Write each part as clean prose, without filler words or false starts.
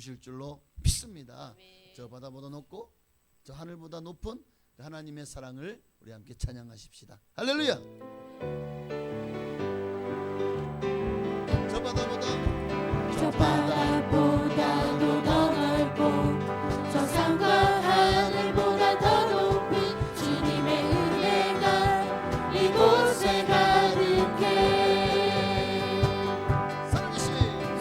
주실 줄로 믿습니다. 저 바다보다 높고 저 하늘보다 높은 하나님의 사랑을 우리 함께 찬양하십시다. 할렐루야. 저 바다보다도 더 넓고 저 산과 하늘보다 더 높은 주님의 은혜가 이곳에 가득해.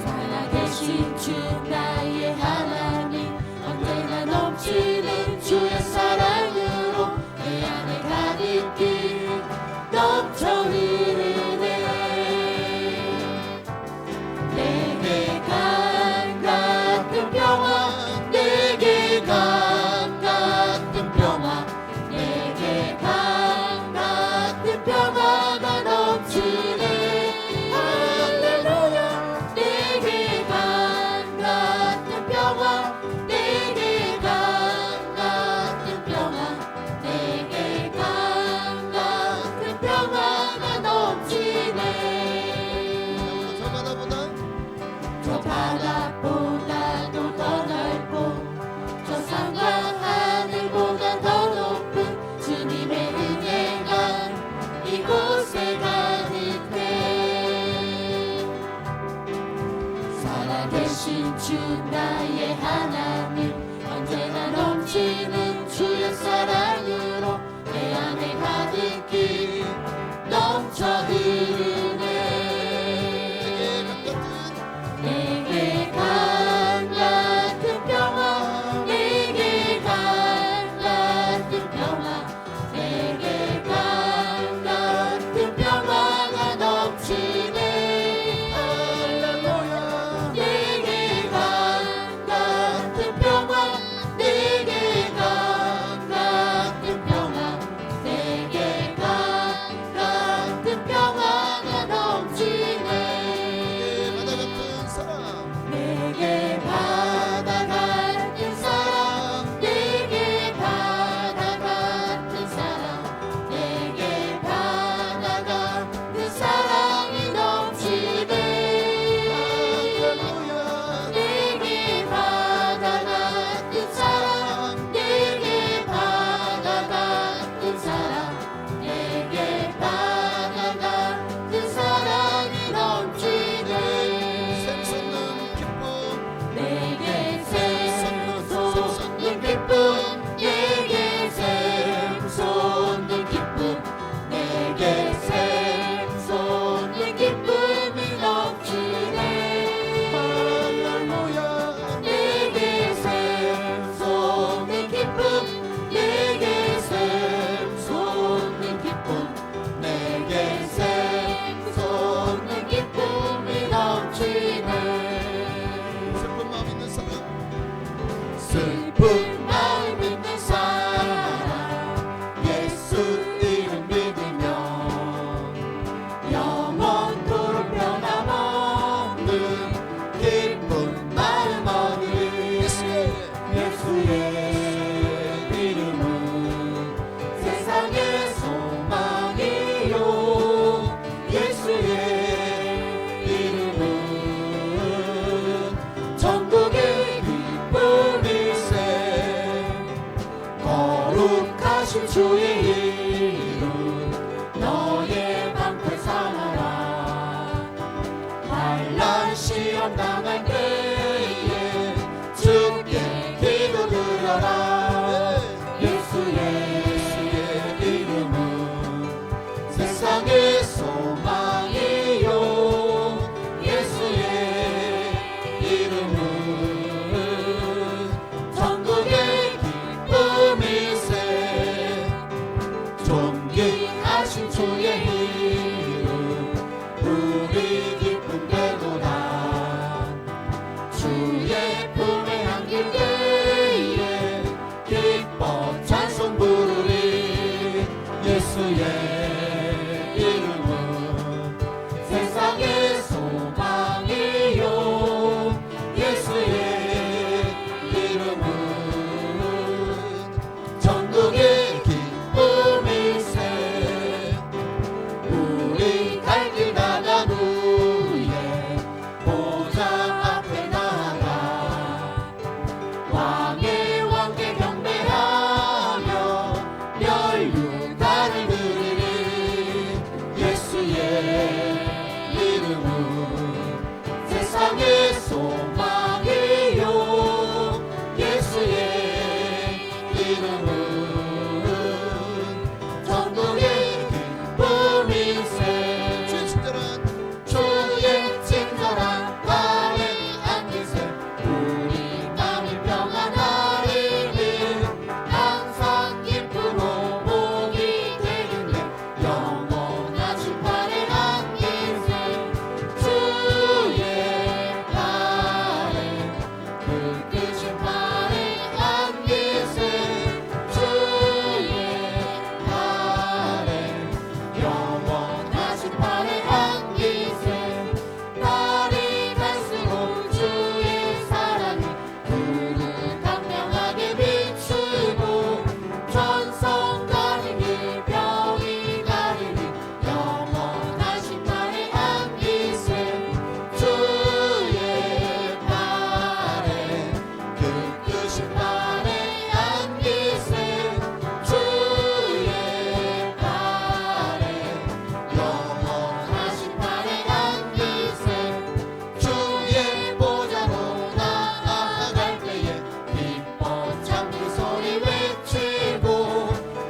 살아계신 주 나의 하나님 언제나 넘치는 주의 사랑으로 내 안에 가득히 넘쳐 흐르네. 내게 강 같은 평화, 내게 강 같은 평화, 내게 강 같은 평화가 넘치네. 할렐루야. 내게 강 같은 평화, 내게 강 같은 평화, 내게 강 같은 평화가 넘치네. 저 바다보다도 더 넓고 저 산과 하늘보다 더 높은 주님의 은혜가 이곳에 가득해. 살아계신 주 나의 하나님 언제나 넘치는 주의 사랑으로 내 안에 가득히 넘쳐 흐르네. 내게 강 같은 평화, 내게 강 같은 평화, 내게 강 같은 평화가 넘치네. 할렐루야. 내게 강 같은 평화, 내게 강 같은 평화, 내게 강 같은 평화가 넘치네. 내게 바다 같은 사랑, 내게 바다 같은 사랑, 내게 바다 같은 사랑이 넘치네. 할렐루야. 내게 바다 같은 사랑, 내게 바다 같은 사랑, 내게 바다 같은 사랑이 넘치네. 내게 샘솟는 기쁨, 내게 샘솟는 기쁨, 내게 샘솟는 기쁨이 넘치네. 할렐루야. 내게 샘솟는 기쁨, 내게 샘솟는 기쁨, 내게 샘솟는 기쁨이 넘치네. 슬픈 마음 있는 사람 예수 이름 믿으면 영원토록 변함없는 기쁜 마음 얻으리. 예수의 이름은 세상의 소망이요. 예수의 이름은 전국의 기쁨일세. 거룩하신 주의 이름 너의 방패 삼아라. 환난 시험 당할 때에 주께 기도드려라. 예수의 이름은 세상의 소망이요. 예수의 이름은 전국의 기쁨일세. 존귀하신 주의 이름 우리 기쁨 되도다. 주의 품에 안길 때에 기뻐 찬송 부르리. 예수의 이름은 세상의 소망이요. 예수의 이름은 전국의 기쁨일세. 우리 갈 길 나간 후에 보좌 앞에 나아가 왕의 왕께 경배하며 멸류관을 드리리. 예수의 이름은 세상의 소망이요. 예수의 이름은 전국의 기쁨이세. 주의 친절한 주의 친절한 발에 안기세. 우리 마음이 평안하리니 항상 기쁨으로 복이 되겠네. 영원하신 발에 안기세. 주의 발에 붉으신 발에 안기세. 주의 발에 영원하신 발에 안기세. 날이 갈수록 주의 사랑이 그릇감명하게 비추고 전성 가리니 병이 가리니 영원하신 발에 안기세. 주의 발에 굵으신 발에 안기세. 주의 발에 영원하신 발에 안기세. 주의 보좌로 나아갈 때에 기뻐 찬미 소리 외치고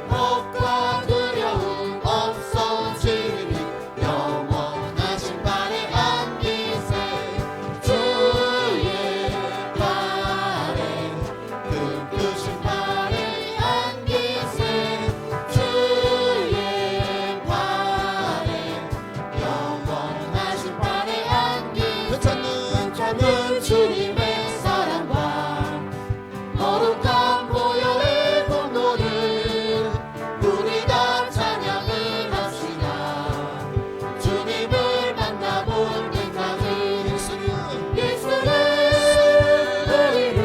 겁과 두려움 없어지리니 영원하신 발에 안기세. 주의 발에 굵으신 발에 안기세. 주의 발에 영원하신 발에 안기세. 괜찮은 주님의 사랑과 거룩한 보혈의 공로를 우리 다 찬양을 합시다. 주님을 만나볼 때까지 예수는 우리를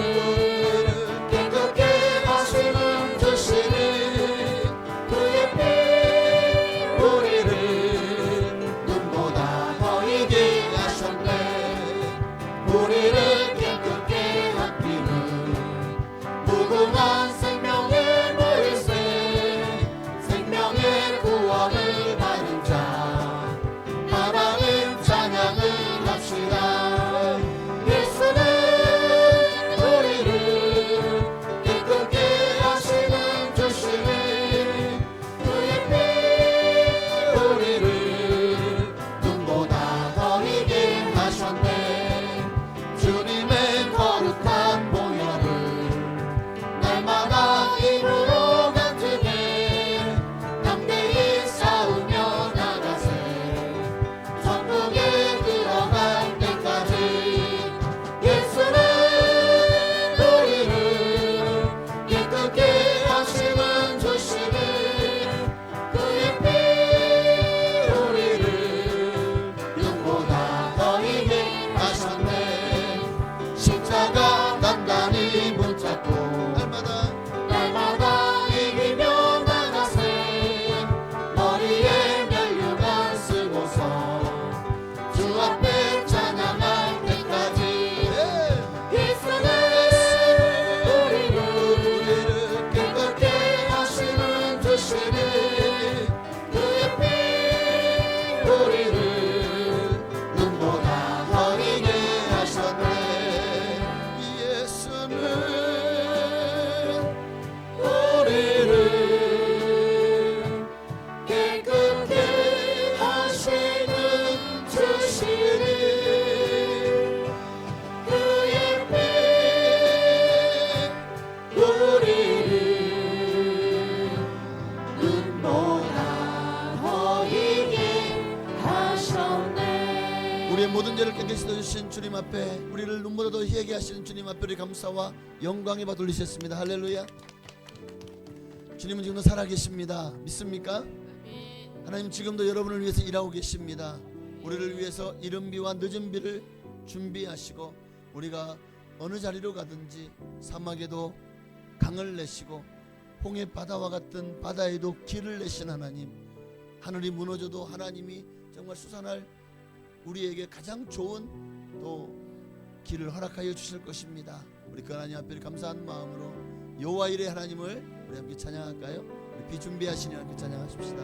깨끗게 하시는 주시니 그의 피 우리를 눈보다 더 이게 하셨네. 우리를 깨끗게 하기는 무궁한 생명의 물세. 생명의 구원을 받은 자 하나님 찬양을 합시다. 예수는 우리를 깨끗게 하시는 주시니 그의 피 우리를 눈보다 더 이게 하셨네. 주님의 거룩한 보혈을 날마다 입으로 간증해 담대히 싸우며 나가세. 천국에 들어갈 때까지 예수는 우리를 깨끗게 하시는 주시니 그의 피 우리를 눈보다 더 이게 하셨네. 십자가 단단히 붙잡고 날마다 이기며 나가세. 머리에 멸류관 쓰고서 주 앞에 찬양할 때까지 예수는 우리를 깨끗게 하시는 주시니 그의 피 우리를 눈보다 더 이게 하셨네. 예수는 우리를 깨끗게 하시는 주시니 그의 피 우리를 눈보다 더 이게 하셨네. 우리의 모든 죄를 깨끗이 씻으신 주님 앞에 우리를 눈보다 더 희하게 하시는 주님 앞에 우리 감사와 영광에 받돌리셨습니다. 할렐루야. 주님은 지금도 살아계십니다. 믿습니까? 하나님 지금도 여러분을 위해서 일하고 계십니다. 우리를 위해서 이른 비와 늦은 비를 준비하시고 우리가 어느 자리로 가든지 사막에도 강을 내시고 홍해 바다와 같은 바다에도 길을 내신 하나님, 하늘이 무너져도 하나님이 정말 수산할 우리에게 가장 좋은 또 길을 허락하여 주실 것입니다. 우리 그 하나님 앞에 감사한 마음으로 여호와 이레 하나님을 우리 함께 찬양할까요? 우리 비준비하시니 함께 찬양하십시다.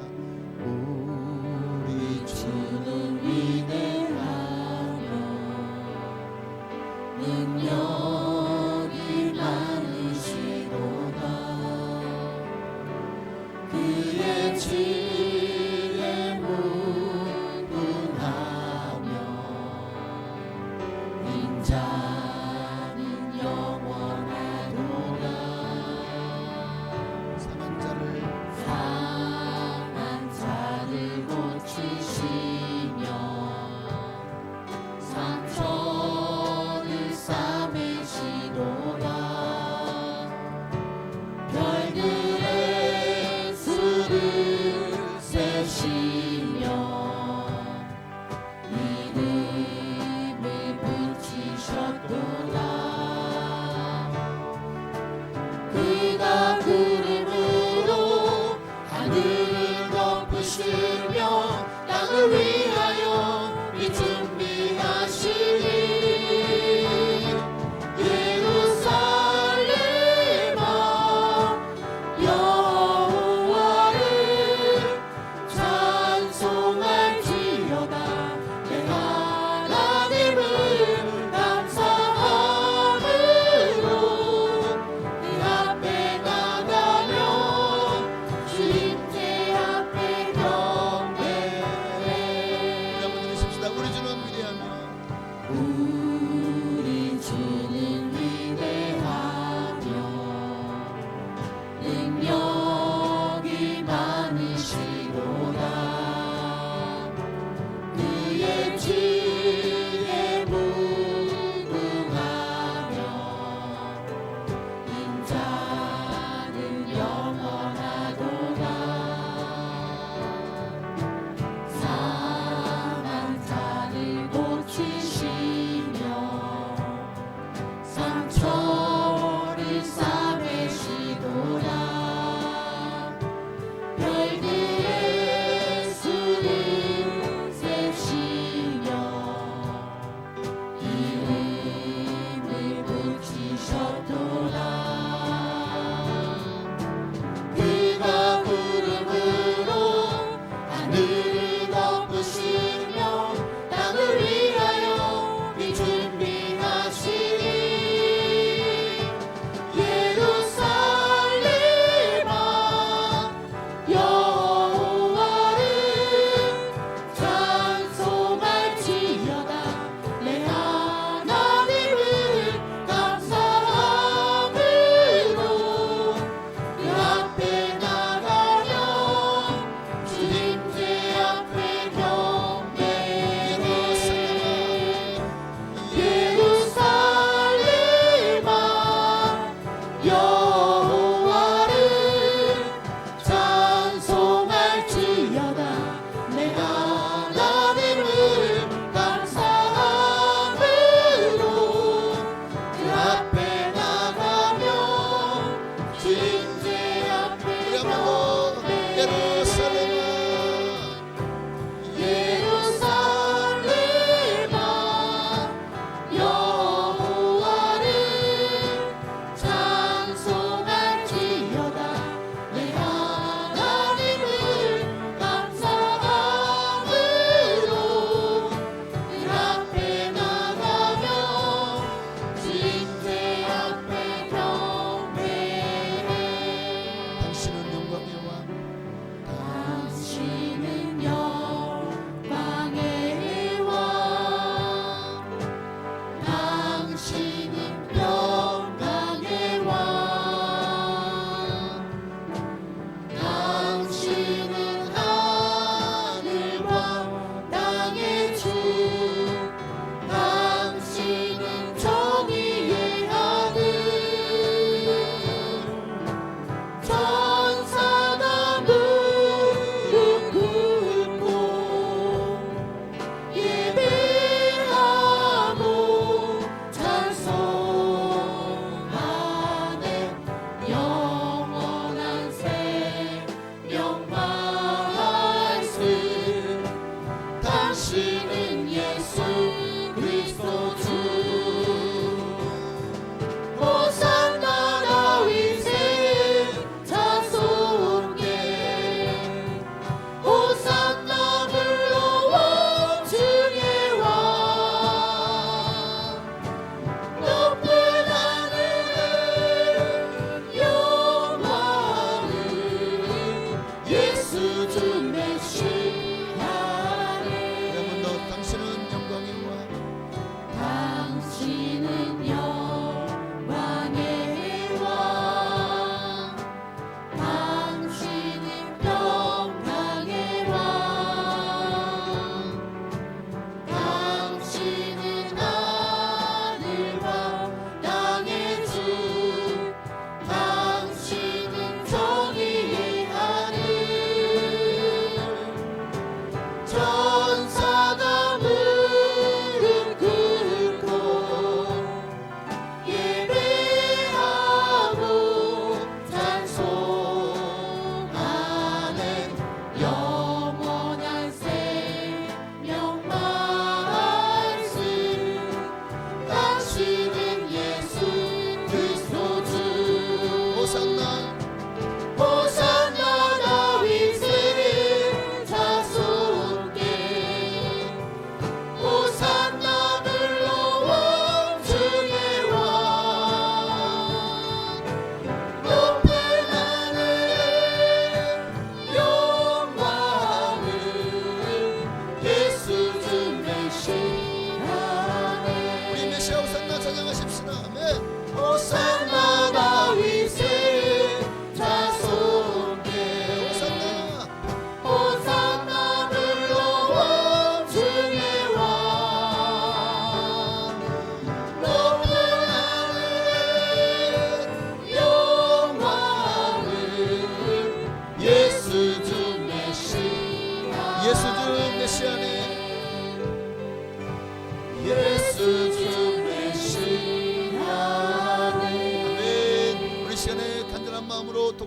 우리 주는 위대하며 능력이 많으시도다. 그의 지혜 무궁하며 인자는 영원하도다. 상한 자를 고치시며 상처를 싸매시도다. 별들의 수를 세시며 이름을 붙이셨도다. 그가 구름으로 하늘을 덮으시며 땅을 위하여 이 준비하시니 예루살렘아 여호와를 찬송할지어다. 내 하나님을 감사함으로 그 앞에 나가며 주님께 앞에 경배해. 우리 한번 들으십시다. 우리 주는 위대하며 우리 주는 위대하며 능력이 많으시도다. 그의 지혜 무궁하며 인자는 영원하도다. 상한 자를 고치시며 상처를 싸매시도다. 별들의 수를 세시며 이름을 붙이셨도다. 그가 구름으로 하늘을 덮으시며 땅을 위하여 이 준비하시니 예루살렘아 여호와를 찬송할지어다. 내 하나님을 감사함으로 그 앞에 나가며 주님께 앞에 경배해. 예루살렘아 여호와를 찬송할지어다. 내 하나님을 감사함으로 그 앞에 나가며 주님께 앞에 우리 한번 경배해. 예루살렘아 예루살렘아 여호와를 찬송할지어다. 내 하나님을 감사함으로 그 앞에 나가며 주님께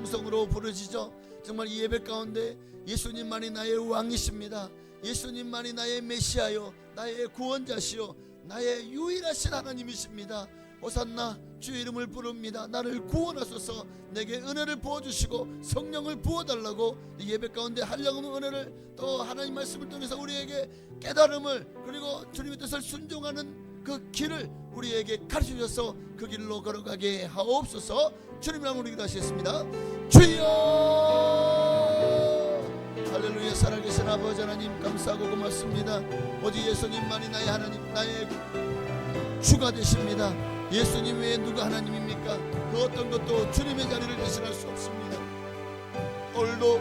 정성으로 부르짖어 정말 이 예배 가운데 예수님만이 나의 왕이십니다. 예수님만이 나의 메시아요, 나의 구원자시요, 나의 유일하신 하나님이십니다. 호산나, 주의 이름을 부릅니다. 나를 구원하소서. 내게 은혜를 부어주시고 성령을 부어달라고 이 예배 가운데 한량없는 은혜를 또 하나님 말씀을 통해서 우리에게 깨달음을, 그리고 주님의 뜻을 순종하는 그 길을 우리에게 가르쳐주셔서 그 길로 걸어가게 하옵소서. 주님 이름으로 기도하시겠습니다. 주여, 할렐루야. 살아계신 아버지 하나님, 감사하고 고맙습니다. 오직 예수님만이 나의 하나님, 나의 주가 되십니다. 예수님 외에 누가 하나님입니까? 그 어떤 것도 주님의 자리를 대신할 수 없습니다. 오늘도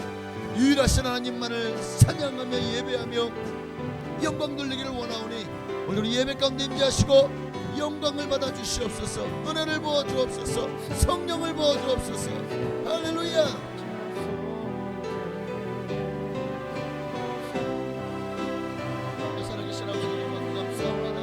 유일하신 하나님만을 찬양하며 예배하며 영광 돌리기를 원하오니 오늘 예배 가운데 임재하시고 영광을 받아 주시옵소서. 은혜를 부어 주옵소서. 성령을 부어 주옵소서. 할렐루야. 살아계신 아버지 하나님 감사합니다.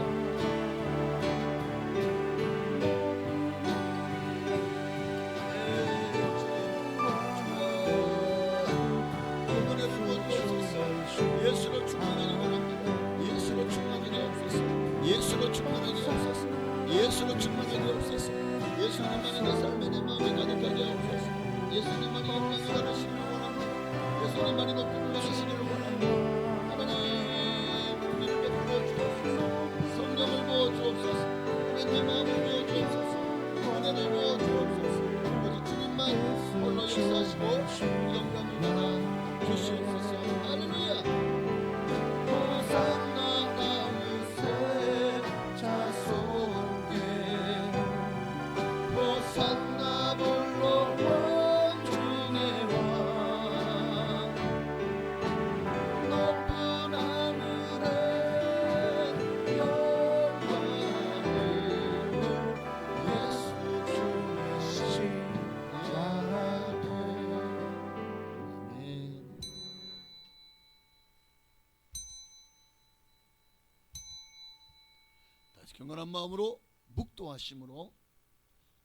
예수로 충만하게 원합니다. 예수로 충만하게 없소서. 예수로 충만하게 없소서. 예수로 충만하게 없소서. 예수님만이 내 삶에 내 마음에 가득하게 하옵소서. 예수님만이 영광을 받으시기를 원합니다. 예수님만이 높임을 받으시기를 원합니다. 하나님, 은혜를 베풀어 주옵소서. 성령을 부어 주옵소서. 내 마음을 부어 주옵소서. 은혜를 부어 주옵소서. 오직 주님만 홀로 역사하시고 영광을 받아 주시옵소서. 할렐루야. 호산나 다윗의 자손께 호산나 불러 왕중의 왕 높은 하늘에 영광을 예수 주의 십자가에. 아멘. 다시 경건한 마음으로 묵도하심으로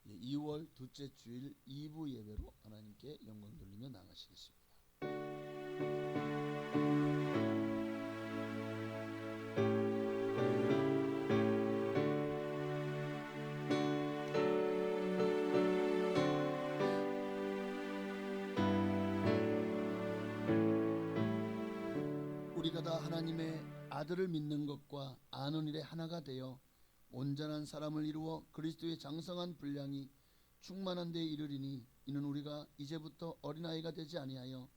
2월 둘째 주일 2부 예배로 하나님께 영광 돌리며 나가시겠습니다. 우리가 다 하나님의 아들을 믿는 것과 아는 일에 하나가 되어 온전한 사람을 이루어 그리스도의 장성한 분량이 충만한 데에 이르리니 이는 우리가 이제부터 어린아이가 되지 아니하여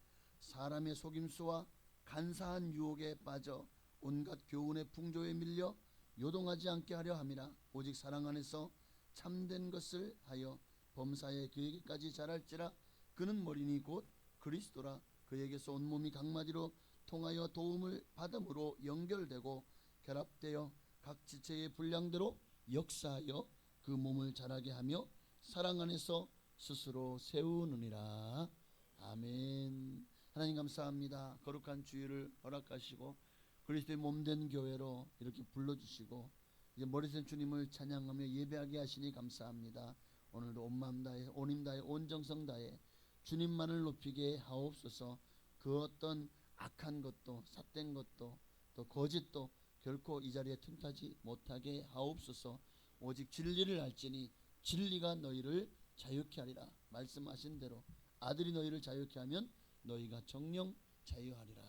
사람의 속임수와 간사한 유혹에 빠져 온갖 교훈의 풍조에 밀려 요동하지 않게 하려 함이라. 오직 사랑 안에서 참된 것을 하여 범사에 그에게까지 자랄지라. 그는 머리니 곧 그리스도라. 그에게서 온몸이 각마디로 통하여 도움을 받음으로 연결되고 결합되어 각 지체의 분량대로 역사하여 그 몸을 자라게 하며 사랑 안에서 스스로 세우느니라. 아멘. 하나님 감사합니다. 거룩한 주일을 허락하시고 그리스도의 몸된 교회로 이렇게 불러주시고 이제 머리센 주님을 찬양하며 예배하게 하시니 감사합니다. 오늘도 온 마음 다해 온 힘 다해 온 정성 다해 주님만을 높이게 하옵소서. 그 어떤 악한 것도 삿된 것도 또 거짓도 결코 이 자리에 틈타지 못하게 하옵소서. 오직 진리를 알지니 진리가 너희를 자유케 하리라. 말씀하신 대로 아들이 너희를 자유케 하면 너희가 정령 자유하리라.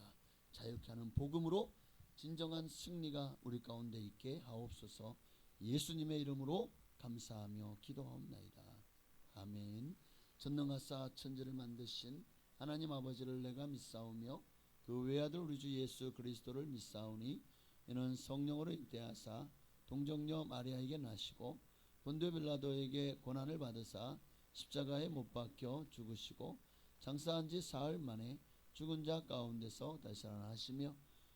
자유케 하는 복음으로 진정한 승리가 우리 가운데 있게 하옵소서. 예수님의 이름으로 감사하며 기도하옵나이다. 아멘. 전능하사 천지를 만드신 하나님 아버지를 내가 믿사오며 그 외아들 우리 주 예수 그리스도를 믿사오니 이는 성령으로 잉태하사 동정녀 마리아에게 나시고 본디오 빌라도에게 고난을 받으사 십자가에 못 박혀 죽으시고 장사한 지 사흘 만에 죽은 자 가운데서 다시 살아나시며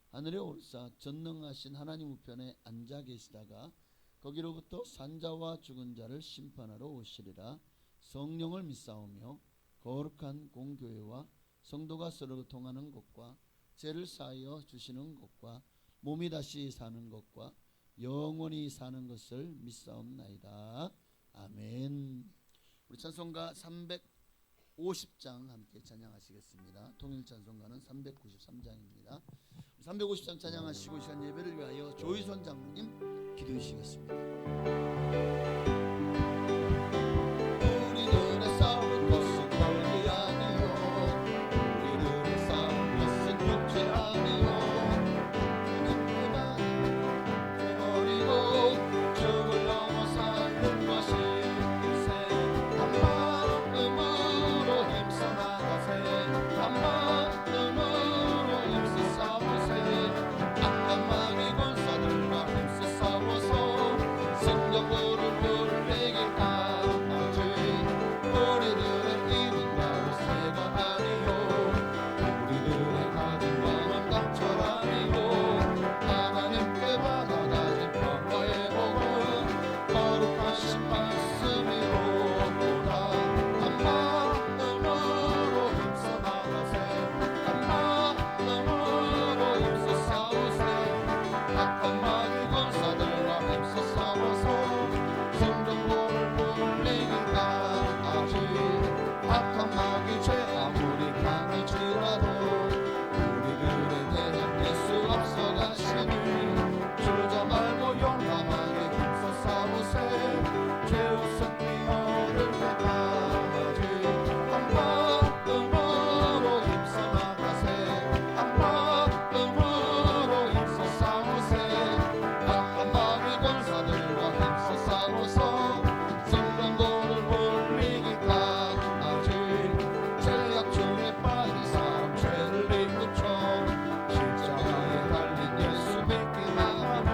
하늘에 오르사 전능하신 하나님 우편에 앉아 계시다가 거기로부터 산자와 죽은 자를 심판하러 오시리라. 성령을 믿사오며 거룩한 공교회와 성도가 서로 통하는 것과 죄를 사하여 주시는 것과 몸이 다시 사는 것과 영원히 사는 것을 믿사옵나이다. 아멘. 우리 찬송가 350장 함께 찬양하시겠습니다. 통일 찬송가는 393장입니다. 350장 찬양하시고 이 시간 예배를 위하여 조희선 장로님 기도해 주시겠습니다. 우리들의 싸울 것은 별게 아니요, 우리들의 싸울 것은 육체 아니요, 주님께만 버리고 죽을 넘어 사는 것이 일세. 한 마음으로 힘써 나가세, 한 마음으로 힘써 싸우세. 악한 마귀 권사들과 힘써 싸워서 성령으로 불리길 강하지. 우리들의 힘은 바로 새가 아니요, 우리들의 가진 마음은 강철 아니요, 하나님께 받아가진 평화의 복은 거룩하신 말씀이로다. 한 마음으로 힘써 나가세, 한 마음으로 힘써 싸우세. 악한 마귀 권사들과 힘써 싸워서 성전고를 불리길 강하지. 악한 마귀 죄 아무리 강할지라도 우리들의 대장 예수 앞서가시니 주저 말고 용감하게 힘써 싸우세. 죄의 승리 얻을 때까지 한 마음으로 힘써 나가세, 한 마음으로 힘써 싸우세. 악한 마귀 권사들과 힘써 싸워서 성전고를 불리기 강하지. 죄악 중에 빠진 사람 죄를 뉘우쳐 십자가에 달린 예수 믿기만 하면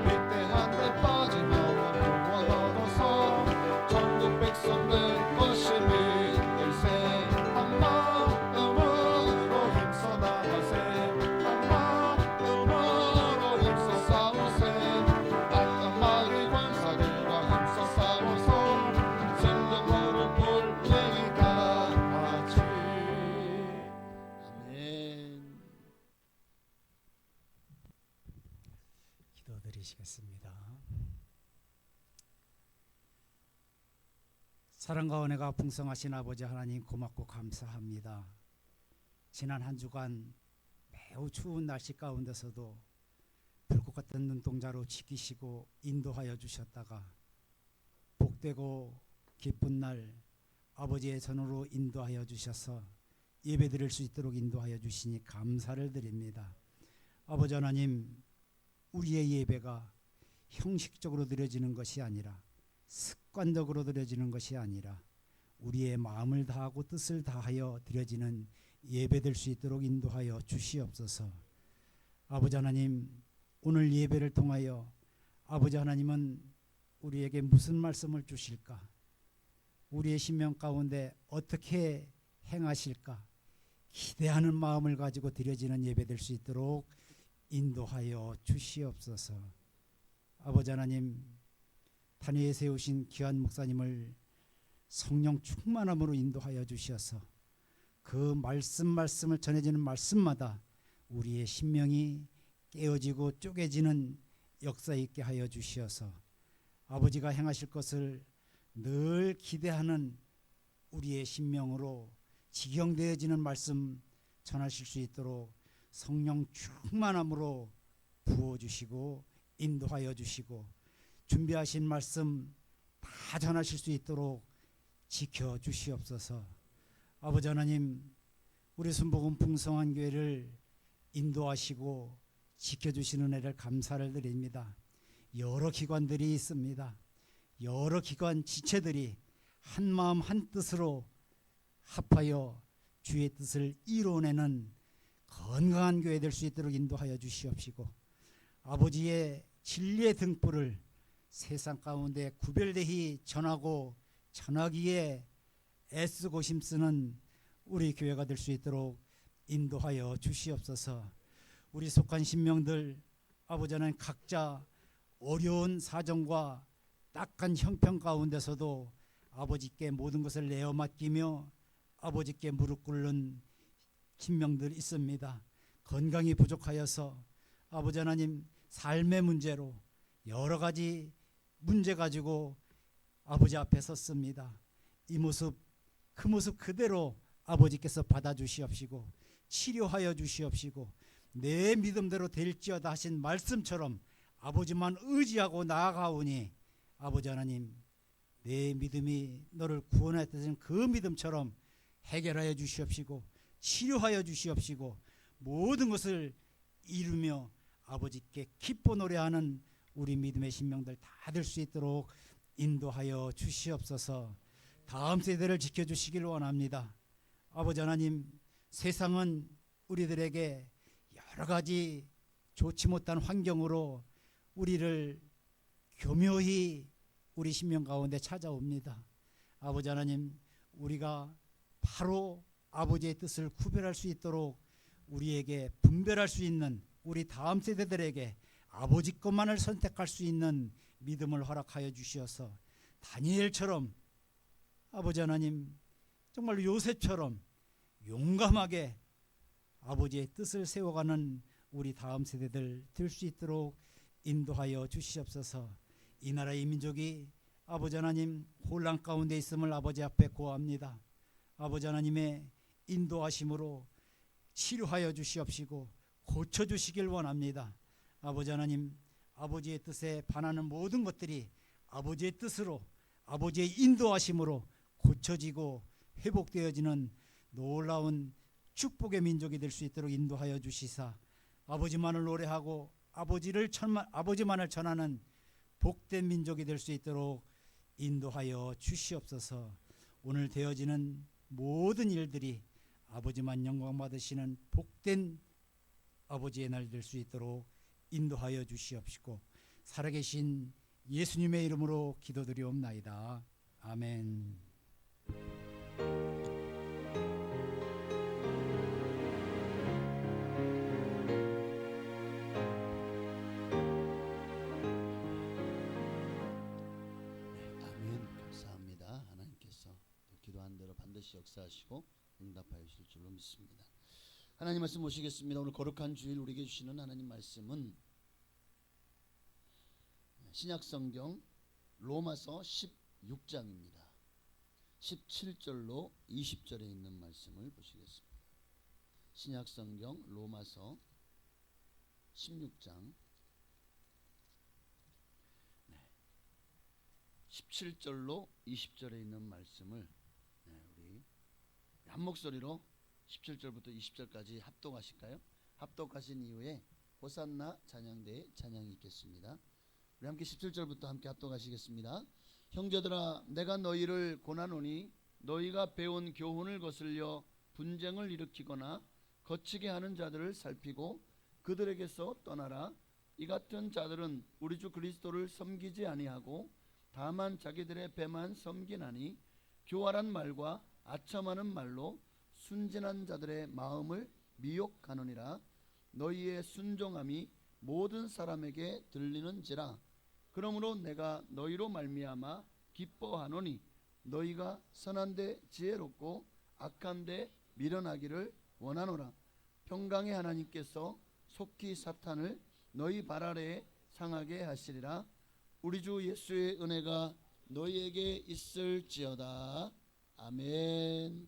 위대한 데 빠진 영혼 구원 얻어서 천국 백성 될 것이 믿을세. 한 마음으로 힘써 나가세, 한 마음으로 힘써 싸우세. 악한 마귀 권사들과 힘써 싸워서 성전고를 불리기 강하지. 아멘. 기도드리시겠습니다. 사랑과 은혜가 풍성하신 아버지 하나님 고맙고 감사합니다. 지난 한 주간 매우 추운 날씨 가운데서도 불꽃 같은 눈동자로 지키시고 인도하여 주셨다가 복되고 기쁜 날 아버지의 전으로 인도하여 주셔서 예배드릴 수 있도록 인도하여 주시니 감사를 드립니다. 아버지 하나님, 우리의 예배가 형식적으로 드려지는 것이 아니라 습관적으로 드려지는 것이 아니라 우리의 마음을 다하고 뜻을 다하여 드려지는 예배될 수 있도록 인도하여 주시옵소서. 아버지 하나님, 오늘 예배를 통하여 아버지 하나님은 우리에게 무슨 말씀을 주실까? 우리의 심령 가운데 어떻게 행하실까? 기대하는 마음을 가지고 드려지는 예배될 수 있도록 인도하여 주시옵소서. 아버지 하나님, 단위에 세우신 귀한 목사님을 성령 충만함으로 인도하여 주셔서 그 말씀을 전해지는 말씀마다 우리의 심령이 깨어지고 쪼개지는 역사 있게 하여 주시어서 아버지가 행하실 것을 늘 기대하는 우리의 심령으로 직영되어지는 말씀 전하실 수 있도록 성령 충만함으로 부어주시고 인도하여 주시고 준비하신 말씀 다 전하실 수 있도록 지켜주시옵소서. 아버지 하나님, 우리 순복음 풍성한 교회를 인도하시고 지켜주시는 은혜를 감사를 드립니다. 여러 기관들이 있습니다. 여러 기관 지체들이 한 마음 한 뜻으로 합하여 주의 뜻을 이루어내는 건강한 교회 될 수 있도록 인도하여 주시옵시고 아버지의 진리의 등불을 세상 가운데 구별되이 전하고 전하기에 애쓰고 힘쓰는 우리 교회가 될 수 있도록 인도하여 주시옵소서. 우리 속한 신명들 아버지 하나님 각자 어려운 사정과 딱한 형편 가운데서도 아버지께 모든 것을 내어 맡기며 아버지께 무릎 꿇는 신명들 있습니다. 건강이 부족하여서 아버지 하나님 삶의 문제로 여러 가지 문제 가지고 아버지 앞에 섰습니다. 이 모습 그 모습 그대로 아버지께서 받아주시옵시고 치료하여 주시옵시고 내 믿음대로 될지어다 하신 말씀처럼 아버지만 의지하고 나아가오니 아버지 하나님 내 믿음이 너를 구원했다는 그 믿음처럼 해결하여 주시옵시고 치료하여 주시옵시고 모든 것을 이루며 아버지께 기뻐 노래하는 우리 믿음의 신명들 다 될 수 있도록 인도하여 주시옵소서. 다음 세대를 지켜주시길 원합니다. 아버지 하나님, 세상은 우리들에게 여러 가지 좋지 못한 환경으로 우리를 교묘히 우리 신명 가운데 찾아옵니다. 아버지 하나님, 우리가 바로 아버지의 뜻을 구별할 수 있도록 우리에게 분별할 수 있는 우리 다음 세대들에게 아버지 것만을 선택할 수 있는 믿음을 허락하여 주시어서 다니엘처럼 아버지 하나님 정말 요셉처럼 용감하게 아버지의 뜻을 세워가는 우리 다음 세대들 될 수 있도록 인도하여 주시옵소서. 이 나라의 민족이 아버지 하나님 혼란 가운데 있음을 아버지 앞에 고합니다. 아버지 하나님의 인도하심으로 치료하여 주시옵시고 고쳐주시길 원합니다. 아버지 하나님, 아버지의 뜻에 반하는 모든 것들이 아버지의 뜻으로 아버지의 인도하심으로 고쳐지고 회복되어지는 놀라운 축복의 민족이 될 수 있도록 인도하여 주시사 아버지만을 노래하고 아버지만을 전하는 복된 민족이 될 수 있도록 인도하여 주시옵소서. 오늘 되어지는 모든 일들이 아버지만 영광 받으시는 복된 아버지의 날 될 수 있도록 인도하여 주시옵시고 살아계신 예수님의 이름으로 기도드리옵나이다. 아멘. 감사합니다. 하나님께서 또 기도한 대로 반드시 역사하시고 응답하여 주실 줄로 믿습니다. 하나님 말씀 모시겠습니다. 오늘 거룩한 주일 우리에게 주시는 하나님 말씀은 신약성경 로마서 16장입니다. 17절로 20절에 있는 말씀을 보시겠습니다. 신약성경 로마서 16장 17절로 20절에 있는 말씀을 우리 한 목소리로 17절부터 20절까지 합독하실까요? 합독하신 이후에 호산나 찬양대에 찬양이 있겠습니다. 우리 함께 17절부터 함께 합독하시겠습니다. 형제들아, 내가 너희를 고나노니 너희가 배운 교훈을 거슬려 분쟁을 일으키거나 거치게 하는 자들을 살피고 그들에게서 떠나라. 이 같은 자들은 우리 주 그리스도를 섬기지 아니하고 다만 자기들의 배만 섬기나니 교활한 말과 아첨하는 말로 순진한 자들의 마음을 미혹하느니라. 너희의 순종함이 모든 사람에게 들리는지라. 그러므로 내가 너희로 말미암아 기뻐하노니 너희가 선한데 지혜롭고 악한데 미련하기를 원하노라. 평강의 하나님께서 속히 사탄을 너희 발 아래에 상하게 하시리라. 우리 주 예수의 은혜가 너희에게 있을지어다. 아멘.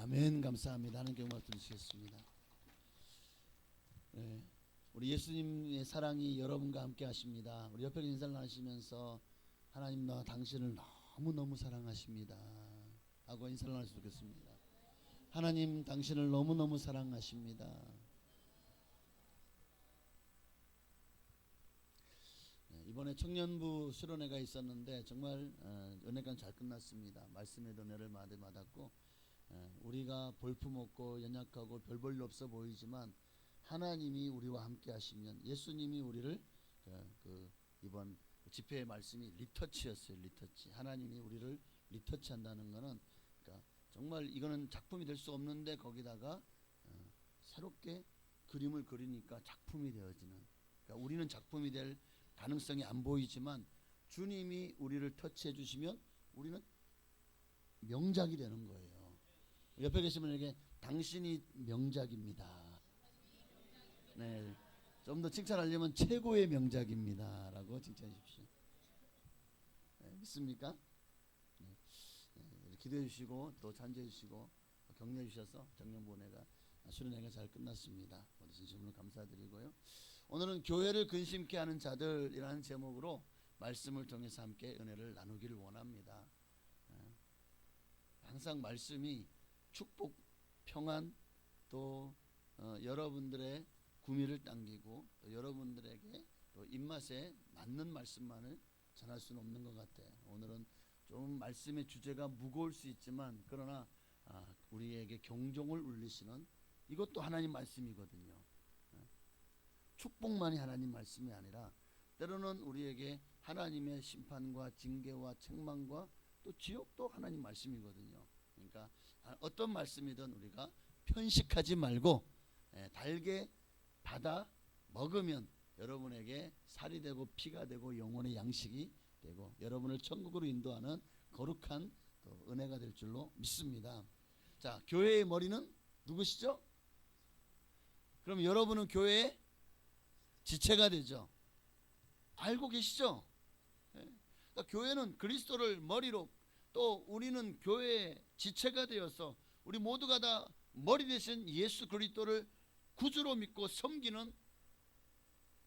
아멘. 감사합니다. 하나님께 영광 드리시겠습니다. 네, 우리 예수님의 사랑이 여러분과 함께 하십니다. 우리 옆에 인사를 나누시면서 하나님 나 당신을 너무너무 사랑하십니다 하고 인사를 나누셨으면 좋겠습니다. 하나님 당신을 너무너무 사랑하십니다. 이번에 청년부 수련회가 있었는데 정말 은혜가 잘 끝났습니다. 말씀의 은혜를 많이 받았고 우리가 볼품없고 연약하고 별 볼일 없어 보이지만 하나님이 우리와 함께 하시면 예수님이 우리를 이번 집회의 말씀이 리터치였어요. 리터치. 하나님이 우리를 리터치한다는 것은 그러니까 정말 이거는 작품이 될 수 없는데 거기다가 새롭게 그림을 그리니까 작품이 되어지는, 그러니까 우리는 작품이 될 가능성이 안 보이지만 주님이 우리를 터치해 주시면 우리는 명작이 되는 거예요. 옆에 계신 분에게 당신이 명작입니다. 네, 좀 더 칭찬하려면 최고의 명작입니다 라고 칭찬해 주십시오. 네, 믿습니까? 네, 기도해 주시고 또 찬조해 주시고 격려해 주셔서 정령부원회가 수련회가 잘 끝났습니다. 모두 진심으로 감사드리고요. 오늘은 교회를 근심케 하는 자들이라는 제목으로 말씀을 통해서 함께 은혜를 나누기를 원합니다. 항상 말씀이 축복, 평안, 또 여러분들의 구미를 당기고 또 여러분들에게 또 입맛에 맞는 말씀만을 전할 수는 없는 것 같아요. 오늘은 좀 말씀의 주제가 무거울 수 있지만 그러나 우리에게 경종을 울리시는 이것도 하나님 말씀이거든요. 축복만이 하나님 말씀이 아니라 때로는 우리에게 하나님의 심판과 징계와 책망과 또 지옥도 하나님 말씀이거든요. 그러니까 어떤 말씀이든 우리가 편식하지 말고 달게 받아 먹으면 여러분에게 살이 되고 피가 되고 영혼의 양식이 되고 여러분을 천국으로 인도하는 거룩한 또 은혜가 될 줄로 믿습니다. 자, 교회의 머리는 누구시죠? 그럼 여러분은 교회의 지체가 되죠. 알고 계시죠? 그러니까 교회는 그리스도를 머리로, 또 우리는 교회의 지체가 되어서 우리 모두가 다 머리 대신 예수 그리스도를 구주로 믿고 섬기는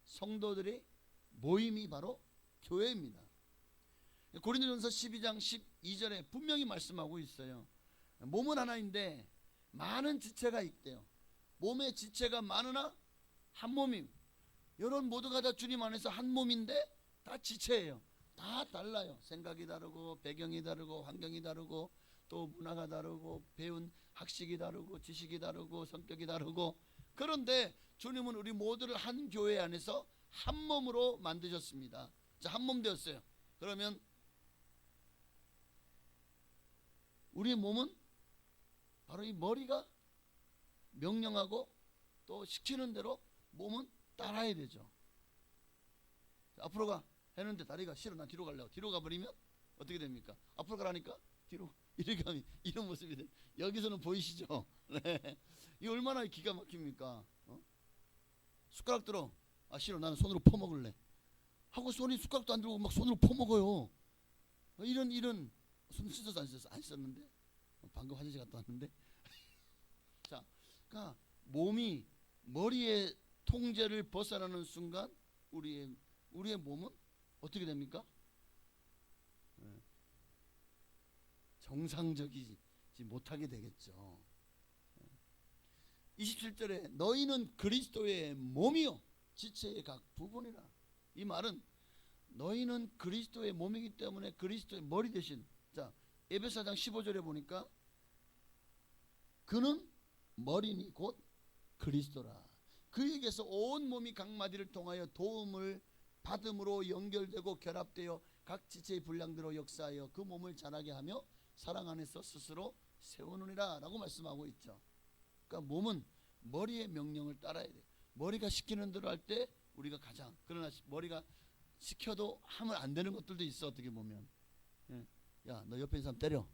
성도들의 모임이 바로 교회입니다. 고린도전서 12장 12절에 분명히 말씀하고 있어요. 몸은 하나인데 많은 지체가 있대요. 몸의 지체가 많으나 한 몸임. 여러분 모두가 다 주님 안에서 한 몸인데 다 지체예요. 다 달라요. 생각이 다르고 배경이 다르고 환경이 다르고 또 문화가 다르고 배운 학식이 다르고 지식이 다르고 성격이 다르고, 그런데 주님은 우리 모두를 한 교회 안에서 한 몸으로 만드셨습니다. 자, 한 몸 되었어요. 그러면 우리의 몸은 바로 이 머리가 명령하고 또 시키는 대로 몸은 따라야 되죠. 앞으로 가 했는데 다리가 싫어, 난 뒤로 가려고 뒤로 가버리면 어떻게 됩니까? 앞으로 가라니까 뒤로 이렇게 하면 이런 모습이 돼. 여기서는 보이시죠? 네. 이 얼마나 기가 막힙니까? 숟가락 들어. 아 싫어, 나는 손으로 퍼먹을래 하고 손이 숟가락도 안 들고 막 손으로 퍼먹어요. 이런 손 씻어서 안 씻었어? 안 씻었는데 방금 화장실 갔다 왔는데 자, 그러니까 몸이 머리의 통제를 벗어나는 순간 우리의 몸은 어떻게 됩니까? 정상적이지 못하게 되겠죠. 27절에 너희는 그리스도의 몸이요 지체의 각 부분이라. 이 말은 너희는 그리스도의 몸이기 때문에 그리스도의 머리 대신, 자 에베소 4장 15절에 보니까 그는 머리니 곧 그리스도라. 그에게서 온 몸이 각 마디를 통하여 도움을 받음으로 연결되고 결합되어 각 지체의 분량대로 역사하여 그 몸을 자라게 하며 사랑 안에서 스스로 세우느니라 라고 말씀하고 있죠. 그러니까 몸은 머리의 명령을 따라야 돼. 머리가 시키는 대로 할 때 우리가 가장, 그러나 머리가 시켜도 하면 안 되는 것들도 있어. 어떻게 보면 야 너 옆에 있는 사람 때려.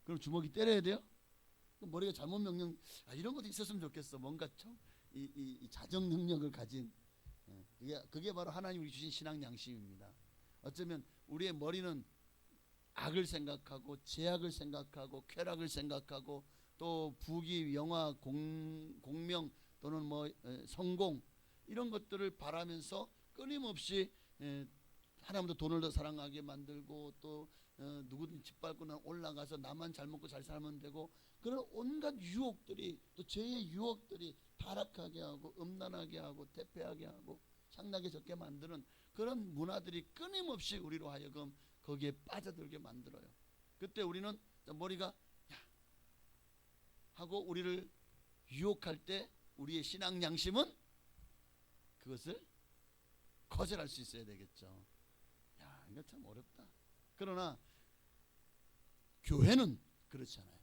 그럼 주먹이 때려야 돼요? 머리가 잘못 명령, 이런 것도 있었으면 좋겠어. 뭔가 이 자정 능력을 가진, 그게 바로 하나님이 주신 신앙 양심입니다. 어쩌면 우리의 머리는 악을 생각하고 죄악을 생각하고 쾌락을 생각하고 또 부귀, 영화, 공명 또는 뭐 성공 이런 것들을 바라면서 끊임없이 하나님도 돈을 더 사랑하게 만들고 또 누구든 짓밟고 올라가서 나만 잘 먹고 잘 살면 되고 그런 온갖 유혹들이 또 죄의 유혹들이 타락하게 하고 음란하게 하고 대패하게 하고 상나게 적게 만드는 그런 문화들이 끊임없이 우리로 하여금 거기에 빠져들게 만들어요. 그때 우리는 머리가 야 하고 우리를 유혹할 때 우리의 신앙 양심은 그것을 거절할 수 있어야 되겠죠. 야, 이거 참 어렵다. 그러나 교회는 그렇지 않아요.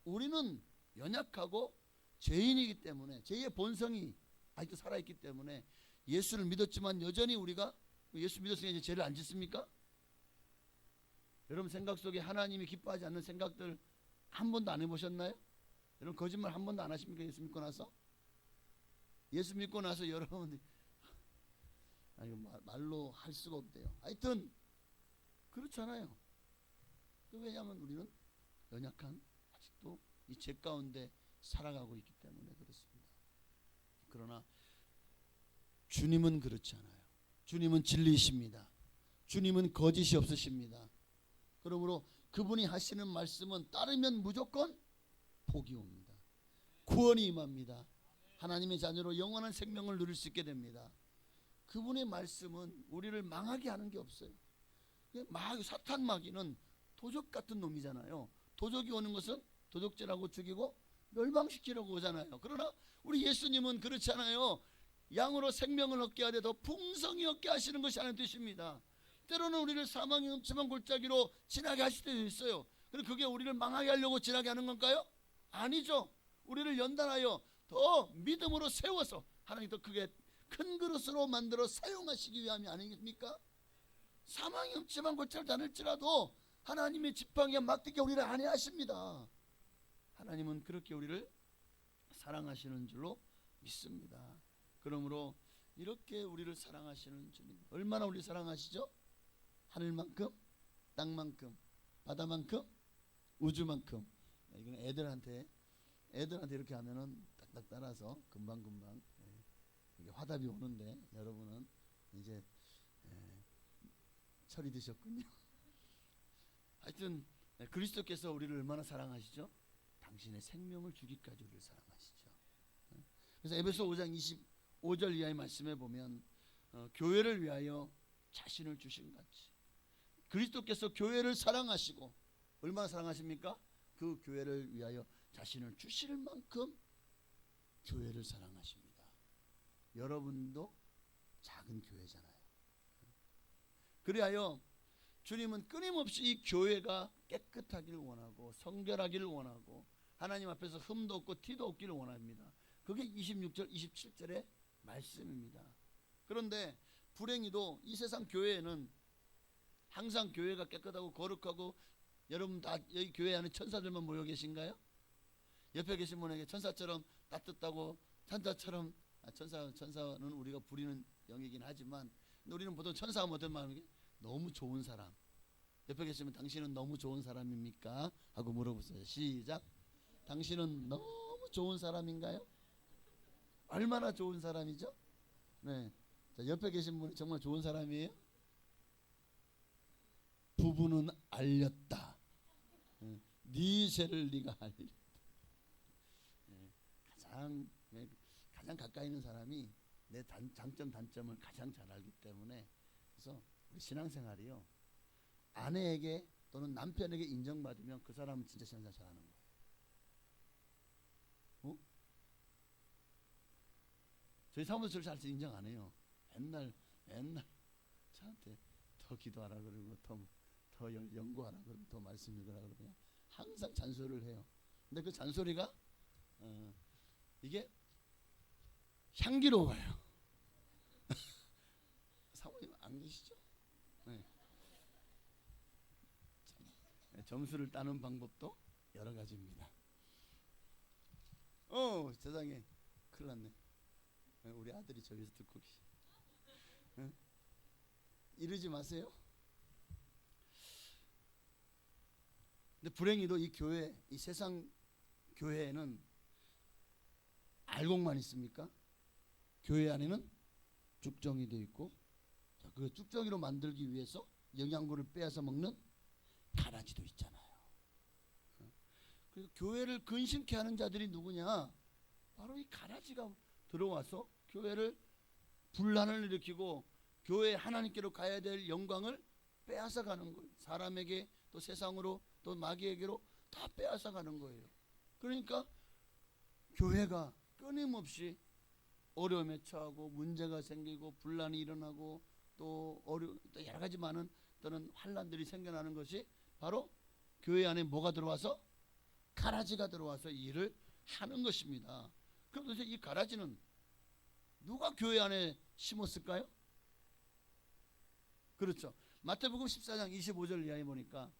우리는 연약하고 죄인이기 때문에 죄의 본성이 아직도 살아있기 때문에 예수를 믿었지만 여전히 우리가 예수 믿었으니까 이제 죄를 안 짓습니까? 여러분 생각 속에 하나님이 기뻐하지 않는 생각들 한 번도 안 해보셨나요? 여러분 거짓말 한 번도 안 하십니까? 예수 믿고 나서? 예수 믿고 나서 여러분이 말로 할 수가 없대요. 하여튼 그렇잖아요. 왜냐하면 우리는 연약한 아직도 이 죄 가운데 살아가고 있기 때문에 그렇습니다. 그러나 주님은 그렇지 않아요. 주님은 진리이십니다. 주님은 거짓이 없으십니다. 그러므로 그분이 하시는 말씀은 따르면 무조건 복이 옵니다. 구원이 임합니다. 하나님의 자녀로 영원한 생명을 누릴 수 있게 됩니다. 그분의 말씀은 우리를 망하게 하는 게 없어요. 사탄 마귀는 도적 같은 놈이잖아요. 도적이 오는 것은 도적질하고 죽이고 멸망시키려고 오잖아요. 그러나 우리 예수님은 그렇지 않아요. 양으로 생명을 얻게 하되 더 풍성히 얻게 하시는 것이 하나님 뜻입니다. 때로는 우리를 사망의 음침한 골짜기로 지나게 하실 때도 있어요. 그런데 그게 우리를 망하게 하려고 지나게 하는 건가요? 아니죠. 우리를 연단하여 더 믿음으로 세워서 하나님 더 크게 큰 그릇으로 만들어 사용하시기 위함이 아니겠습니까? 사망의 음침한 골짜기를 다닐지라도 하나님의 지팡이에 맡기게 우리를 안해하십니다. 하나님은 그렇게 우리를 사랑하시는 줄로 믿습니다. 그러므로 이렇게 우리를 사랑하시는 주님, 얼마나 우리 사랑하시죠? 하늘만큼, 땅만큼, 바다만큼, 우주만큼. 이건 애들한테 이렇게 하면은 딱딱 따라서 금방금방 이게 화답이 오는데 여러분은 이제 철이 드셨군요. 하여튼 그리스도께서 우리를 얼마나 사랑하시죠? 당신의 생명을 주기까지 우리를 사랑하시죠. 그래서 에베소 5장 25절 이하의 말씀에 보면 교회를 위하여 자신을 주신 같이 그리스도께서 교회를 사랑하시고 얼마나 사랑하십니까? 그 교회를 위하여 자신을 주실 만큼 교회를 사랑하십니다. 여러분도 작은 교회잖아요. 그리하여 주님은 끊임없이 이 교회가 깨끗하기를 원하고 성결하기를 원하고 하나님 앞에서 흠도 없고 티도 없기를 원합니다. 그게 26절 27절의 말씀입니다. 그런데 불행히도 이 세상 교회에는 항상 교회가 깨끗하고 거룩하고 여러분 다 여기 교회 안에 천사들만 모여 계신가요? 옆에 계신 분에게 천사처럼 따뜻하고 천사처럼 천사는 우리가 부리는 영이긴 하지만 우리는 보통 천사가 어떤 마음이게 너무 좋은 사람. 옆에 계시면 당신은 너무 좋은 사람입니까? 하고 물어보세요. 시작. 당신은 너무 좋은 사람인가요? 얼마나 좋은 사람이죠? 네. 자, 옆에 계신 분이 정말 좋은 사람이에요? 부부는 알렸다. 네 죄를 네가 알렸다. 가장 가까이 있는 사람이 내 장점 단점을 가장 잘 알기 때문에 그래서 우리 신앙생활이요 아내에게 또는 남편에게 인정받으면 그 사람은 진짜 신앙생활 잘하는 거예요. 저희 사무실 잘 인정 안 해요. 맨날 저한테 더 기도하라 그러고 더 연구하라 그러고 더 말씀 읽으라 그러고 항상 잔소리를 해요. 근데 그 잔소리가 이게 향기로워요. 사모님 안 계시죠? 네. 점수를 따는 방법도 여러 가지입니다. 세상에 큰일 났네. 우리 아들이 저기서 듣고 계시. 이러지 마세요. 근데 불행히도 이 교회, 이 세상 교회에는 알곡만 있습니까? 교회 안에는 쭉정이 되어 있고, 자, 그 쭉정이로 만들기 위해서 영양분을 빼앗아 먹는 가라지도 있잖아요. 그래서 교회를 근심케 하는 자들이 누구냐? 바로 이 가라지가 들어와서 교회를 분란을 일으키고 교회 하나님께로 가야 될 영광을 빼앗아 가는 거예요. 사람에게 또 세상으로 또 마귀에게로 다 빼앗아 가는 거예요. 그러니까 교회가 끊임없이 어려움에 처하고 문제가 생기고 분란이 일어나고 또 여러 가지 많은 또는 환란들이 생겨나는 것이 바로 교회 안에 뭐가 들어와서? 가라지가 들어와서 일을 하는 것입니다. 그럼 도대체 이 가라지는 누가 교회 안에 심었을까요? 그렇죠. 마태복음 14장 25절 이하에 보니까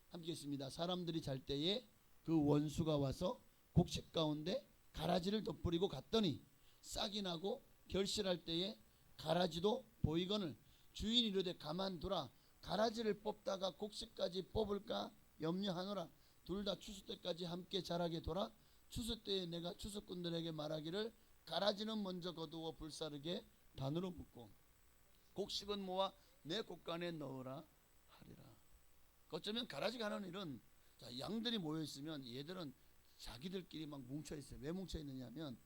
함께 있습니다. 사람들이 잘 때에 그 원수가 와서 곡식 가운데 가라지를 덧뿌리고 갔더니 싹이 나고 결실할 때에 가라지도 보이거늘 주인이 이르되 가만두라. 가라지를 뽑다가 곡식까지 뽑을까 염려하노라. 둘 다 추수 때까지 함께 자라게 둬라. 추수 때에 내가 추수꾼들에게 말하기를 가라지는 먼저 거두어 불사르게 단으로 묶고 곡식은 모아 내 곡간에 넣으라 하리라. 어쩌면 가라지가 하는 일은, 자, 양들이 모여 있으면 얘들은 자기들끼리 막 뭉쳐 있어요. 왜 뭉쳐 있느냐면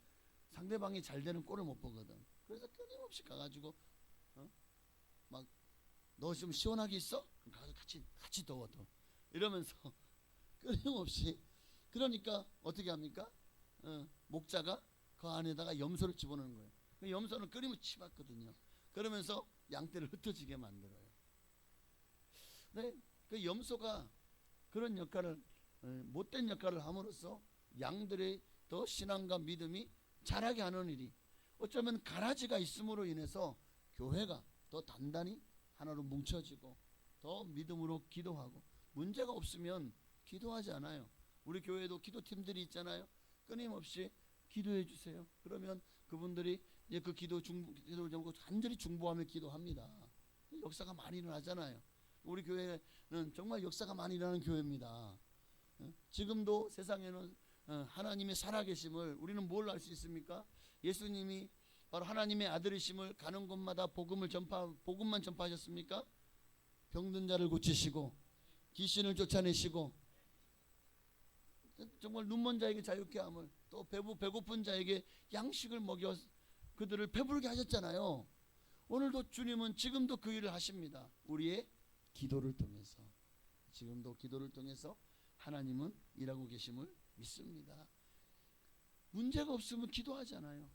상대방이 잘 되는 꼴을 못 보거든. 그래서 끊임없이 가가지고 막 너 좀 시원하게 있어? 그럼 가서 같이 더워 이러면서 끊임없이. 그러니까 어떻게 합니까? 목자가 그 안에다가 염소를 집어넣는 거예요. 그 염소는 끊임없이 치받거든요. 그러면서 양떼를 흩어지게 만들어요. 네, 그 염소가 그런 역할을, 못된 역할을 함으로써 양들의 더 신앙과 믿음이 자라게 하는 일이, 어쩌면 가라지가 있음으로 인해서 교회가 더 단단히 하나로 뭉쳐지고 더 믿음으로 기도하고, 문제가 없으면 기도하지 않아요. 우리 교회도 기도팀들이 있잖아요. 끊임없이 기도해 주세요. 그러면 그분들이 이제 그 기도를 정고 간절히 중보하며 기도합니다. 역사가 많이 일어나잖아요. 우리 교회는 정말 역사가 많이 일어나는 교회입니다. 지금도 세상에는 하나님의 살아계심을 우리는 뭘 알 수 있습니까? 예수님이 바로 하나님의 아들이심을 가는 곳마다 복음만 전파하셨습니까? 병든 자를 고치시고 귀신을 쫓아내시고 정말 눈먼 자에게 자유케 함을, 또 배고픈 자에게 양식을 먹여 그들을 배부르게 하셨잖아요. 오늘도 주님은 지금도 그 일을 하십니다. 우리의 기도를 통해서, 지금도 기도를 통해서 하나님은 일하고 계심을 믿습니다. 문제가 없으면 기도하잖아요.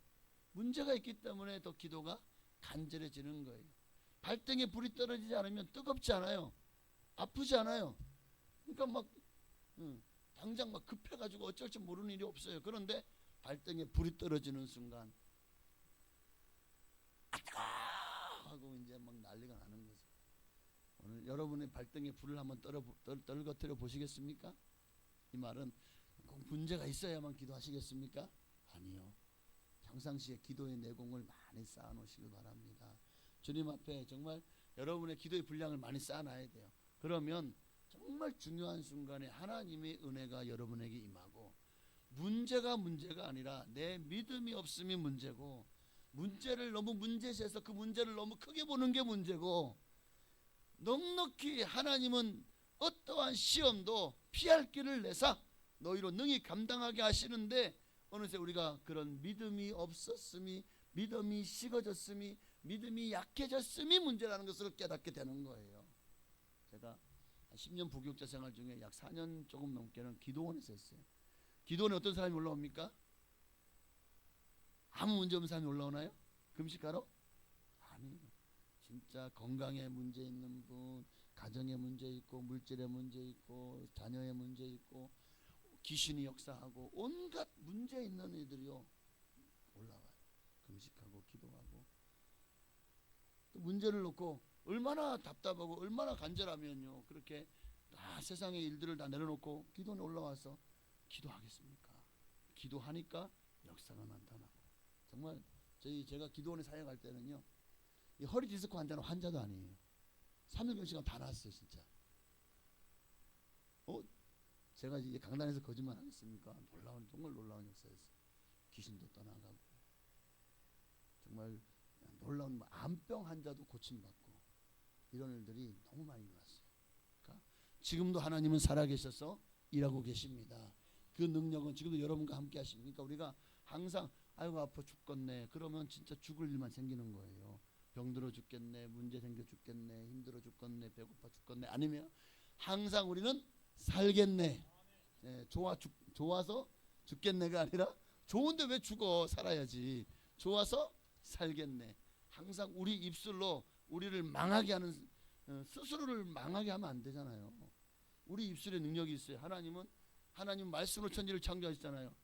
문제가 있기 때문에 더 기도가 간절해지는 거예요. 발등에 불이 떨어지지 않으면 뜨겁지 않아요. 아프지 않아요. 그러니까 막 당장 막 급해가지고 어쩔 줄 모르는 일이 없어요. 그런데 발등에 불이 떨어지는 순간 아뜨거 하고 이제 막 난리가 나는 거죠. 오늘 여러분의 발등에 불을 한번 떨궈뜨려 보시겠습니까? 이 말은 꼭 문제가 있어야만 기도하시겠습니까? 아니요. 평상시에 기도의 내공을 많이 쌓아 놓으시길 바랍니다. 주님 앞에 정말 여러분의 기도의 분량을 많이 쌓아놔야 돼요. 그러면 정말 중요한 순간에 하나님의 은혜가 여러분에게 임하고, 문제가 아니라 내 믿음이 없음이 문제고, 문제를 너무 문제시해서 그 문제를 너무 크게 보는 게 문제고, 넉넉히 하나님은 어떠한 시험도 피할 길을 내사 너희로 능히 감당하게 하시는데, 어느새 우리가 그런 믿음이 없었음이, 믿음이 식어졌음이, 믿음이 약해졌음이 문제라는 것을 깨닫게 되는 거예요. 제가 10년 부교육자 생활 중에 약 4년 조금 넘게는 기도원에서 했어요. 기도원에 어떤 사람이 올라옵니까? 아무 문제 없는 사람이 올라오나요? 금식하러? 아니에요. 진짜 건강에 문제 있는 분, 가정에 문제 있고, 물질에 문제 있고, 자녀에 문제 있고, 귀신이 역사하고 온갖 문제 있는 이들이요 올라와요. 금식하고 기도하고, 또 문제를 놓고 얼마나 답답하고 얼마나 간절하면요 그렇게 다 세상의 일들을 다 내려놓고 기도에 올라와서 기도하겠습니까? 기도하니까 역사가 나타나고. 정말 제가 기도원에 사역할 때는요, 이 허리 디스크 환자는 환자도 아니에요. 3일 금식하면 다 나았어요. 진짜 제가 이제 강단에서 거짓말 하겠습니까? 정말 놀라운 역사였어요. 귀신도 떠나가고 정말 놀라운 암병 환자도 고침받고 이런 일들이 너무 많이 일어났어요. 그러니까 지금도 하나님은 살아계셔서 일하고 계십니다. 그 능력은 지금도 여러분과 함께 하십니다. 그러니까 우리가 항상 아이고 아파 죽겠네 그러면 진짜 죽을 일만 생기는 거예요. 병들어 죽겠네, 문제 생겨 죽겠네, 힘들어 죽겠네, 배고파 죽겠네. 아니면 항상 우리는 살겠네. 좋아서 죽겠네가 아니라 좋은데 왜 죽어? 살아야지. 좋아서 살겠네. 항상 우리 입술로 우리를 망하게 하는 스스로를 망하게 하면 안 되잖아요. 우리 입술에 능력이 있어요. 하나님 말씀으로 천지를 창조하셨잖아요.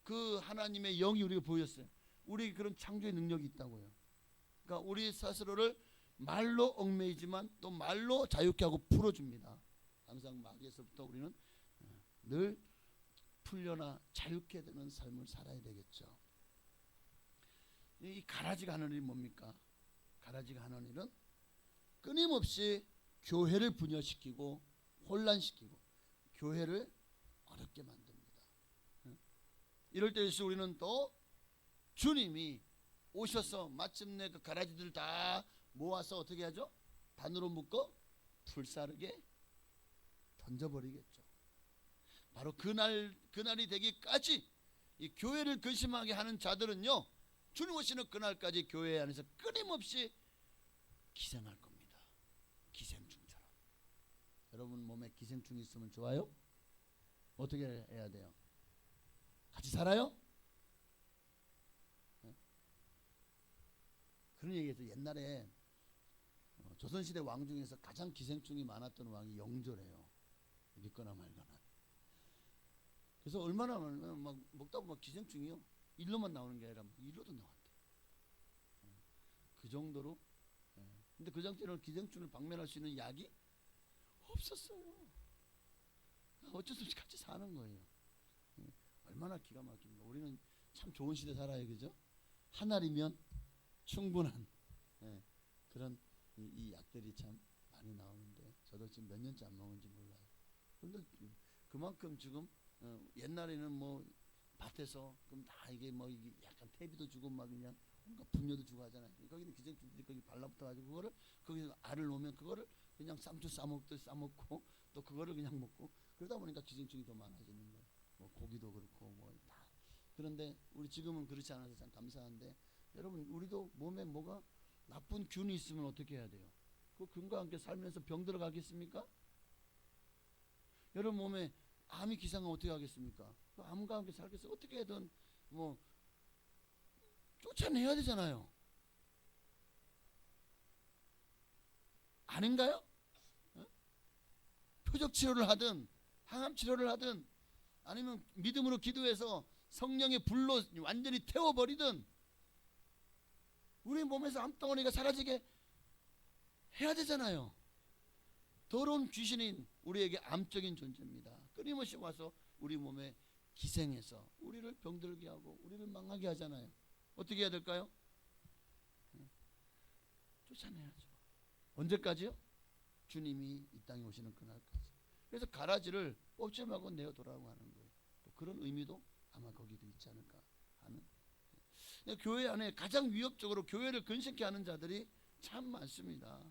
그 하나님의 영이 우리가 보였어요. 우리 그런 창조의 능력이 있다고요. 그러니까 우리 스스로를 말로 얽매이지만 또 말로 자유케 하고 풀어줍니다. 항상 마귀에서부터 우리는 늘 풀려나 자유케 되는 삶을 살아야 되겠죠. 이 가라지가 하는 일이 뭡니까? 가라지가 하는 일은 끊임없이 교회를 분열시키고 혼란시키고 교회를 어렵게 만듭니다. 이럴 때일수 우리는 또 주님이 오셔서 마침내 그 가라지들 다 모아서 어떻게 하죠? 바늘로 묶어 불사르게 던져버리겠죠. 바로 그날이 되기까지 이 교회를 근심하게 하는 자들은요, 주님 오시는 그날까지 교회 안에서 끊임없이 기생할 겁니다. 기생충처럼. 여러분 몸에 기생충이 있으면 좋아요? 어떻게 해야 돼요? 같이 살아요? 그런 얘기해서 옛날에 조선시대 왕 중에서 가장 기생충이 많았던 왕이 영조래요. 믿거나 말거나. 그래서 얼마나 막 먹다 보면 기생충이요. 일로만 나오는 게 아니라 이로도 나왔대. 그 정도로. 근데 그 당시에는 기생충을 박멸할 수 있는 약이 없었어요. 어쩔 수 없이 같이 사는 거예요. 얼마나 기가 막힙니까? 우리는 참 좋은 시대 살아요, 그죠? 한 알이면 충분한 그런 이 약들이 참 많이 나오는데 저도 지금 몇 년째 안 먹은지 몰라요. 그런데 그만큼 지금 옛날에는 뭐 밭에서 그럼 다 이게 뭐 이게 약간 퇴비도 주고 막 그냥 뭔가 분뇨도 주고 하잖아요. 거기는 기생충들이 거기 발라붙어 가지고 그거를 거기서 알을 놓으면 그거를 그냥 쌈주 싸먹듯 싸먹고 또 그거를 그냥 먹고 그러다 보니까 기생충이 더 많아지는 거예요. 뭐 고기도 그렇고 뭐 다. 그런데 우리 지금은 그렇지 않아서 참 감사한데 여러분 우리도 몸에 뭐가 나쁜 균이 있으면 어떻게 해야 돼요? 그 균과 함께 살면서 병 들어가겠습니까? 여러분 몸에 암이 기상하면 어떻게 하겠습니까? 그 암과 함께 살겠어요. 어떻게든 뭐 쫓아내야 되잖아요. 아닌가요? 표적 치료를 하든 항암 치료를 하든 아니면 믿음으로 기도해서 성령의 불로 완전히 태워버리든 우리 몸에서 암덩어리가 사라지게 해야 되잖아요. 더러운 귀신인 우리에게 암적인 존재입니다. 끊임없이 와서 우리 몸에 기생해서 우리를 병들게 하고 우리를 망하게 하잖아요. 어떻게 해야 될까요? 쫓아내야죠. 언제까지요? 주님이 이 땅에 오시는 그날까지. 그래서 가라지를 뽑지 말고 내어 돌아오고 하는 거예요. 또 그런 의미도 아마 거기도 있지 않을까 하는. 교회 안에 가장 위협적으로 교회를 근심케 하는 자들이 참 많습니다.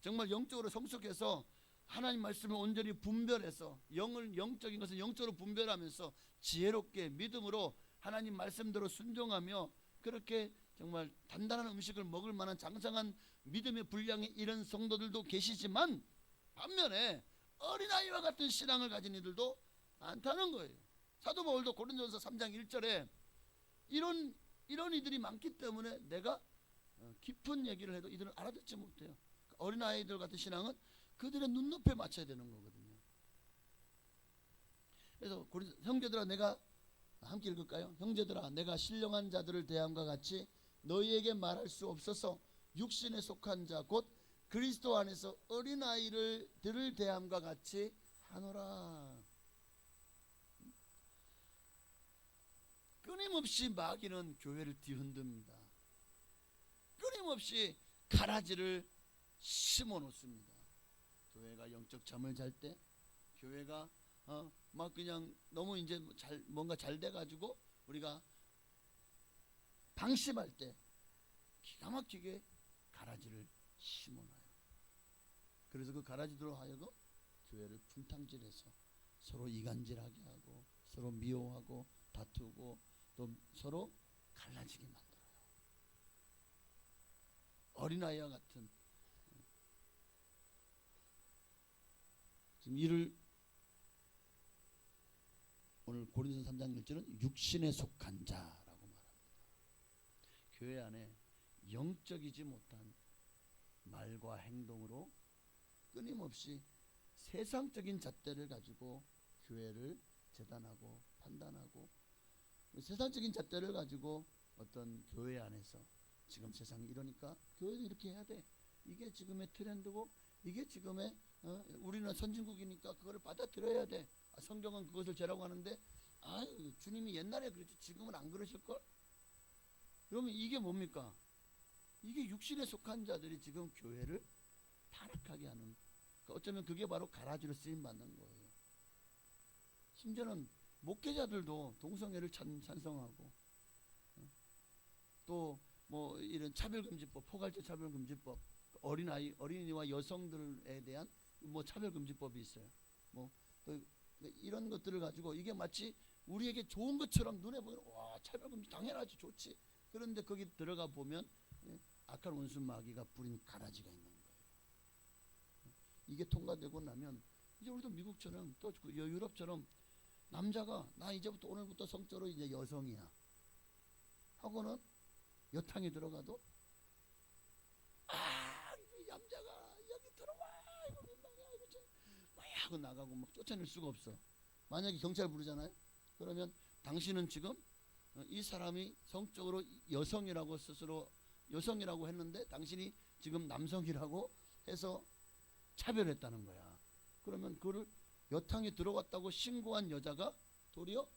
정말 영적으로 성숙해서 하나님 말씀을 온전히 분별해서 영적인 것을 영적으로 분별하면서 지혜롭게 믿음으로 하나님 말씀대로 순종하며 그렇게 정말 단단한 음식을 먹을 만한 장성한 믿음의 분량이 이런 성도들도 계시지만 반면에 어린아이와 같은 신앙을 가진 이들도 많다는 거예요. 사도 바울도 고린도전서 3장 1절에 이런 이들이 많기 때문에 내가 깊은 얘기를 해도 이들은 알아듣지 못해요. 어린아이들 같은 신앙은 그들의 눈높이에 맞춰야 되는 거거든요. 그래서 형제들아 내가 함께 읽을까요? 형제들아 내가 신령한 자들을 대함과 같이 너희에게 말할 수 없어서 육신에 속한 자 곧 그리스도 안에서 어린아이들을 대함과 같이 하노라. 끊임없이 마귀는 교회를 뒤흔듭니다. 끊임없이 가라지를 심어 놓습니다. 교회가 영적 잠을 잘 때, 교회가 막 그냥 너무 이제 뭔가 잘 돼가지고 우리가 방심할 때 기가 막히게 가라지를 심어놔요. 그래서 그 가라지들로 하여금 교회를 분탕질해서 서로 이간질하게 하고 서로 미워하고 다투고 또 서로 갈라지게 만들어요. 어린아이와 같은 지금 이를 오늘 고린도서 3장 1절은 육신에 속한 자라고 말합니다. 교회 안에 영적이지 못한 말과 행동으로 끊임없이 세상적인 잣대를 가지고 교회를 재단하고 판단하고 세상적인 잣대를 가지고 어떤 교회 안에서 지금 세상이 이러니까 교회도 이렇게 해야 돼. 이게 지금의 트렌드고 이게 지금의 우리는 선진국이니까 그거를 받아들여야 돼. 성경은 그것을 죄라고 하는데 주님이 옛날에 그랬지 지금은 안 그러실걸? 그러면 이게 뭡니까? 이게 육신에 속한 자들이 지금 교회를 타락하게 하는, 어쩌면 그게 바로 가라지로 쓰임 받는 거예요. 심지어는 목회자들도 동성애를 찬성하고 또 뭐 이런 차별금지법, 포괄적 차별금지법, 어린이와 여성들에 대한 뭐 차별금지법이 있어요. 뭐 또 이런 것들을 가지고 이게 마치 우리에게 좋은 것처럼 눈에 보면 와 차별금지 당연하지 좋지. 그런데 거기 들어가 보면 악한 원수 마귀가 뿌린 가라지가 있는 거예요. 이게 통과되고 나면 이제 우리도 미국처럼 또 유럽처럼 남자가 나 이제부터 오늘부터 성적으로 이제 여성이야 하고는 여탕에 들어가도 이 남자가 여기 들어와 이거 민망해 이거 막 하고 나가고 막 쫓아낼 수가 없어. 만약에 경찰 부르잖아요. 그러면 당신은 지금 이 사람이 성적으로 여성이라고 스스로 여성이라고 했는데 당신이 지금 남성이라고 해서 차별했다는 거야. 그러면 그거를 여탕에 들어갔다고 신고한 여자가 도리어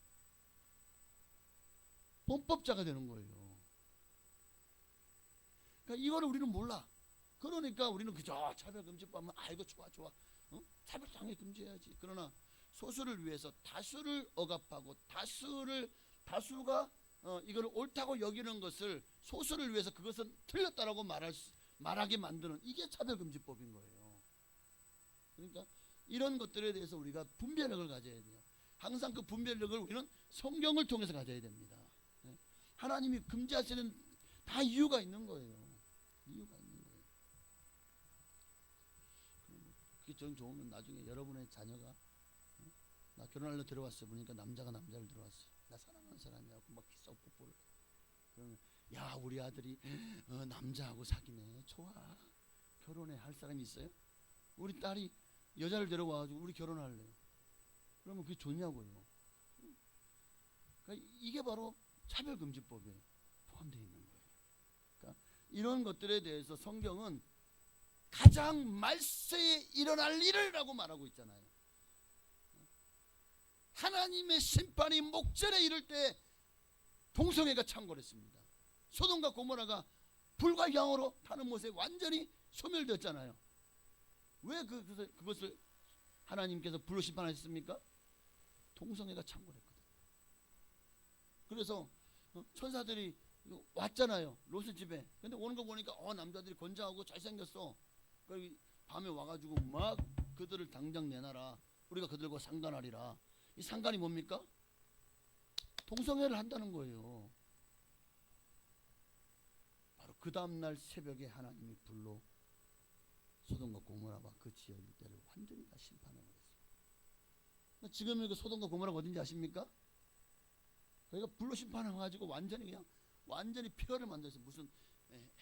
범법자가 되는 거예요. 그러니까 이거를 우리는 몰라. 그러니까 우리는 그저 차별금지법은 아이고 좋아 차별 당연히 금지해야지. 그러나 소수를 위해서 다수를 억압하고 다수가 이걸 옳다고 여기는 것을 소수를 위해서 그것은 틀렸다라고 말하게 만드는 이게 차별금지법인 거예요. 그러니까 이런 것들에 대해서 우리가 분별력을 가져야 돼요. 항상 그 분별력을 우리는 성경을 통해서 가져야 됩니다. 하나님이 금지하시는 다 이유가 있는 거예요. 이유가 있는 거예요. 그게 좀 좋으면 나중에 여러분의 자녀가 나 결혼하려 들어왔어요. 보니까 남자가 남자를 들어왔어요. 나 사랑하는 사람이라고 막 키스하고 뽀뽀를. 그러면 야 우리 아들이 남자하고 사귀네. 좋아. 결혼해. 할 사람이 있어요? 우리 딸이 여자를 데려와가지고 우리 결혼할래요. 그러면 그게 좋냐고요. 그러니까 이게 바로 차별금지법에 포함되어 있는 거예요. 그러니까 이런 것들에 대해서 성경은 가장 말세에 일어날 일이라고 말하고 있잖아요. 하나님의 심판이 목전에 이를 때 동성애가 창궐했습니다. 소돔과 고모라가 불과 양으로 타는 못에 완전히 소멸되었잖아요. 왜 그것을 하나님께서 불로 심판하셨습니까? 동성애가 창궐했거든요. 그래서 천사들이 왔잖아요. 롯의 집에. 근데 오는 거 보니까 남자들이 건장하고 잘생겼어. 그리고 밤에 와가지고 막 그들을 당장 내놔라. 우리가 그들과 상관하리라. 이 상관이 뭡니까? 동성애를 한다는 거예요. 바로 그 다음날 새벽에 하나님이 불로 소돔과 고모라와 그 지역 일대를 완전히 다 심판을 했습니다. 지금 그 소돔과 고모라가 어딘지 아십니까? 저희가 불로 심판을 해가지고 완전히 폐허를 만들었어요. 무슨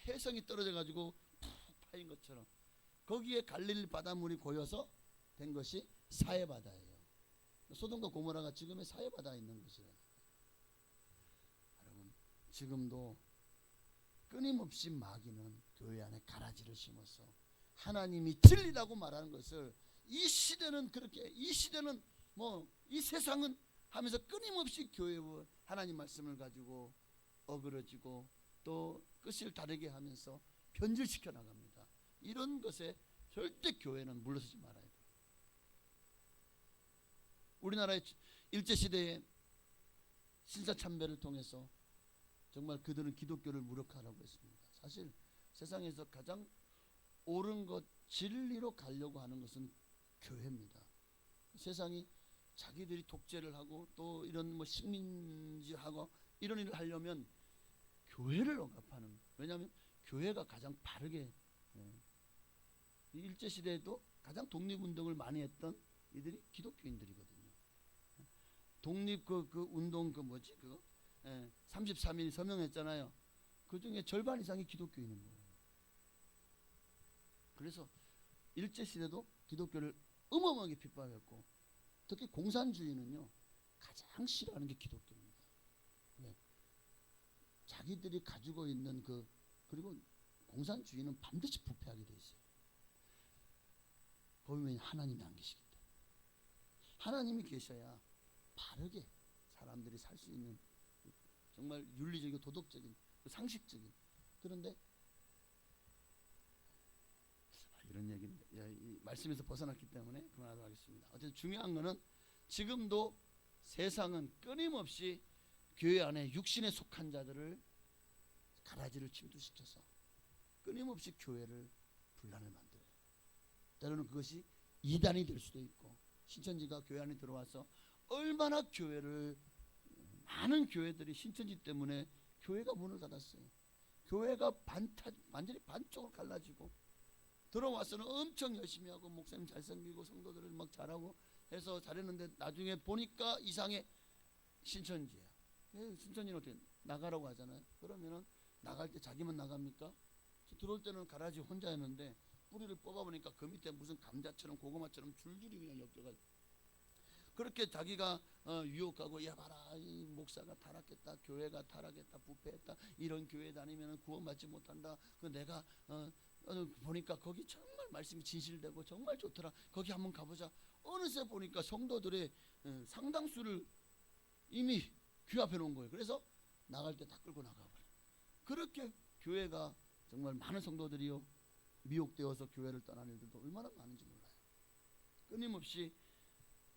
해성이 떨어져 가지고 푹 파인 것처럼. 거기에 갈릴리 바닷물이 고여서 된 것이 사해 바다예요. 소돔과 고모라가 지금의 사해 바다에 있는 것이에요. 여러분 지금도 끊임없이 마귀는 교회 안에 가라지를 심어서 하나님이 진리라고 말하는 것을 이 시대는 그렇게 이 시대는 뭐 이 세상은 하면서 끊임없이 교회와 하나님 말씀을 가지고 어그러지고 또 끝을 다르게 하면서 변질시켜 나갑니다. 이런 것에 절대 교회는 물러서지 말아야 돼요. 우리나라의 일제 시대에 신사참배를 통해서 정말 그들은 기독교를 무력화하라고 했습니다. 사실 세상에서 가장 옳은 것, 진리로 가려고 하는 것은 교회입니다. 세상이 자기들이 독재를 하고 또 이런 뭐 식민지하고 이런 일을 하려면 교회를 억압하는, 왜냐하면 교회가 가장 바르게, 일제 시대에도 가장 독립운동을 많이 했던 이들이 기독교인들이거든요. 독립 그 운동 그 뭐지 그거 33일 서명했잖아요. 그 중에 절반 이상이 기독교인인 거예요. 그래서 일제 시대도 기독교를 어마어마하게 핍박했고, 특히 공산주의는요 가장 싫어하는 게 기독교입니다. 왜? 자기들이 가지고 있는 그리고 공산주의는 반드시 부패하게 돼 있어요. 거기 하나님이 안 계시기 때문에. 하나님이 계셔야 바르게 사람들이 살 수 있는 정말 윤리적이고 도덕적인 상식적인. 그런데 이런 얘기는 이 말씀에서 벗어났기 때문에 그만하도록 하겠습니다. 어쨌든 중요한 거는 지금도 세상은 끊임없이 교회 안에 육신에 속한 자들을 가라지를 침투시켜서 끊임없이 교회를 분란을 만들어요. 때로는 그것이 이단이 될 수도 있고, 신천지가 교회 안에 들어와서 얼마나 많은 교회들이 신천지 때문에 교회가 문을 닫았어요. 교회가 완전히 반쪽으로 갈라지고, 들어와서는 엄청 열심히 하고 목사님 잘생기고 성도들을 막 잘하고 해서 잘했는데 나중에 보니까 이상해. 신천지야. 신천지는 어떻게 나가라고 하잖아요. 그러면은 나갈 때 자기만 나갑니까? 들어올 때는 가라지 혼자였는데 뿌리를 뽑아보니까 그 밑에 무슨 감자처럼 고구마처럼 줄줄이 그냥 엮여가지고, 그렇게 자기가 유혹하고, 야 봐라 이 목사가 타락했다, 교회가 타락했다, 부패했다, 이런 교회 다니면 구원받지 못한다. 그 내가 보니까 거기 정말 말씀이 진실되고 정말 좋더라, 거기 한번 가보자. 어느새 보니까 성도들의 상당수를 이미 규합해 놓은 거예요. 그래서 나갈 때 다 끌고 나가버려요. 그렇게 교회가 정말 많은 성도들이요 미혹되어서 교회를 떠나는 일들도 얼마나 많은지 몰라요. 끊임없이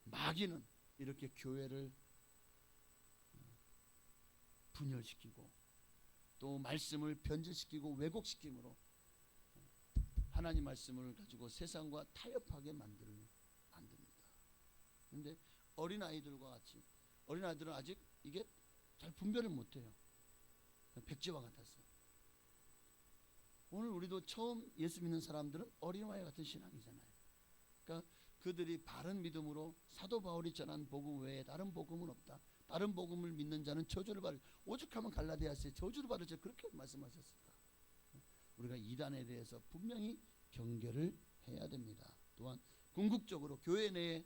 마귀는 이렇게 교회를 분열시키고 또 말씀을 변질시키고 왜곡시킴으로 하나님 말씀을 가지고 세상과 타협하게 만듭니다. 그런데 어린아이들과 같이, 어린아이들은 아직 이게 잘 분별을 못해요. 백지와 같았어요. 오늘 우리도 처음 예수 믿는 사람들은 어린아이 같은 신앙이잖아요. 그러니까 그들이 바른 믿음으로 사도 바울이 전한 복음 외에 다른 복음은 없다. 다른 복음을 믿는 자는 저주를 받을, 오죽하면 갈라디아서에 저주를 받을 자 그렇게 말씀하셨을까. 우리가 이단에 대해서 분명히 경계를 해야 됩니다. 또한 궁극적으로 교회 내에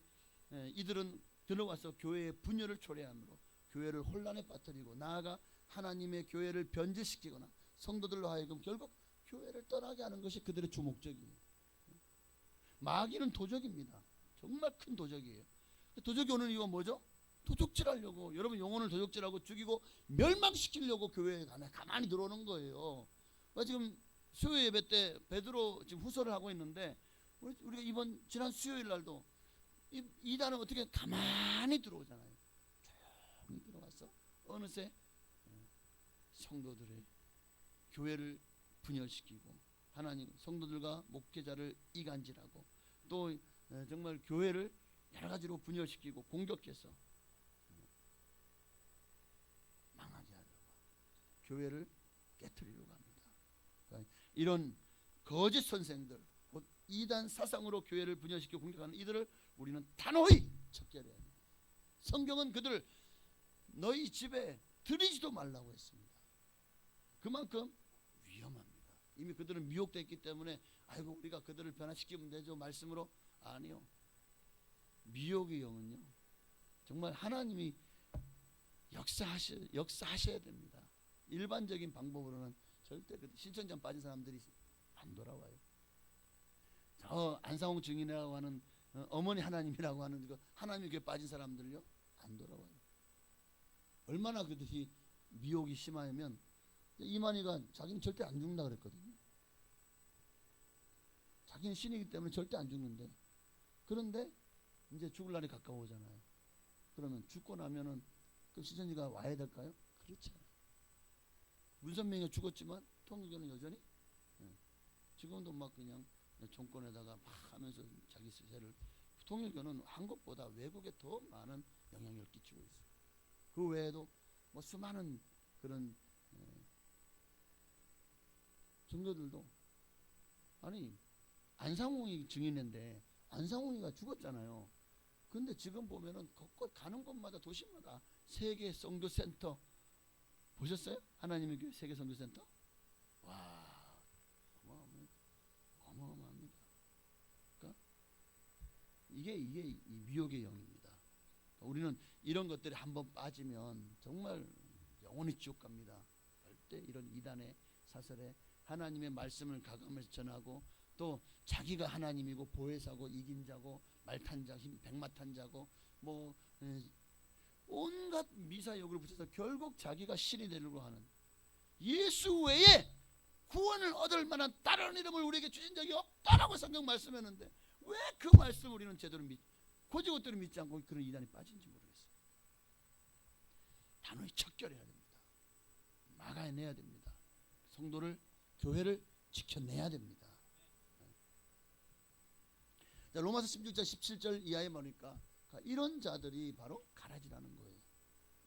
이들은 들어와서 교회의 분열을 초래함으로 교회를 혼란에 빠뜨리고 나아가 하나님의 교회를 변질시키거나 성도들로 하여금 결국 교회를 떠나게 하는 것이 그들의 주 목적이에요. 마귀는 도적입니다. 정말 큰 도적이에요. 도적이 오는 이유가 뭐죠? 도적질하려고, 여러분 영혼을 도적질하고 죽이고 멸망시키려고 교회에 가만히 들어오는 거예요. 지금 수요 예배 때 베드로 지금 후설을 하고 있는데, 우리가 지난 수요일 날도 이단은 어떻게 가만히 들어오잖아요. 조용히 들어와서 어느새 성도들의 교회를 분열시키고 하나님 성도들과 목회자를 이간질하고 또 정말 교회를 여러 가지로 분열시키고 공격해서 망하게 하려고, 교회를 깨트리려고 합니다. 그러니까 이런 거짓 선생들, 곧 이단 사상으로 교회를 분열시키고 공격하는 이들을 우리는 단호히 척결해야 합니다. 성경은 그들을 너희 집에 들이지도 말라고 했습니다. 그만큼 위험합니다. 이미 그들은 미혹되어 있기 때문에 아이고 우리가 그들을 변화시키면 되죠 말씀으로. 아니요. 미혹의 영은요 정말 하나님이 역사하셔야 됩니다. 일반적인 방법으로는 절대 신천지에 빠진 사람들이 안 돌아와요. 저 안상홍 증인이라고 하는 어머니 하나님이라고 하는 그 하나님의 교회 빠진 사람들요 안 돌아와요. 얼마나 그들이 미혹이 심하면 이만희가 자기는 절대 안 죽는다 그랬거든요. 자기는 신이기 때문에 절대 안 죽는데, 그런데 이제 죽을 날이 가까워오잖아요. 그러면 죽고 나면은 그 시선이가 와야 될까요? 그렇지 않아요. 문선명이 죽었지만 통일교는 여전히 지금도 막 그냥 정권에다가 막 하면서 자기 세를 통일교는 한국보다 외국에 더 많은 영향력을 끼치고 있어요. 그 외에도 뭐 수많은 그런 종교들도 아니 안상홍이 증인인데 안상홍이가 죽었잖아요. 근데 지금 보면은 곳곳 가는 곳마다 도시마다 세계 선교 센터 보셨어요? 하나님의 교회 세계 선교 센터? 와, 어마어마합니다. 그러니까 이게 이 미혹의 영입니다. 우리는 이런 것들이 한번 빠지면 정말 영원히 지옥 갑니다. 절대 이런 이단의 사설에 하나님의 말씀을 가감해서 전하고 또 자기가 하나님이고 보혜사고 이긴 자고 말탄 자, 백마탄 자고 뭐 온갖 미사역을 붙여서 결국 자기가 신이 되려고 하는 예수 외에 구원을 얻을 만한 다른 이름을 우리에게 주신 적이 없다라고 성경 말씀했는데 왜 그 말씀을 우리는 제대로 고지고대로 믿지 않고 그런 이단에 빠진지 모르겠어요. 단호히 척결해야 됩니다. 막아내야 됩니다. 성도를 교회를 지켜내야 됩니다. 자, 로마서 16장 17절 이하에 보니까 이런 자들이 바로 가라지라는 거예요.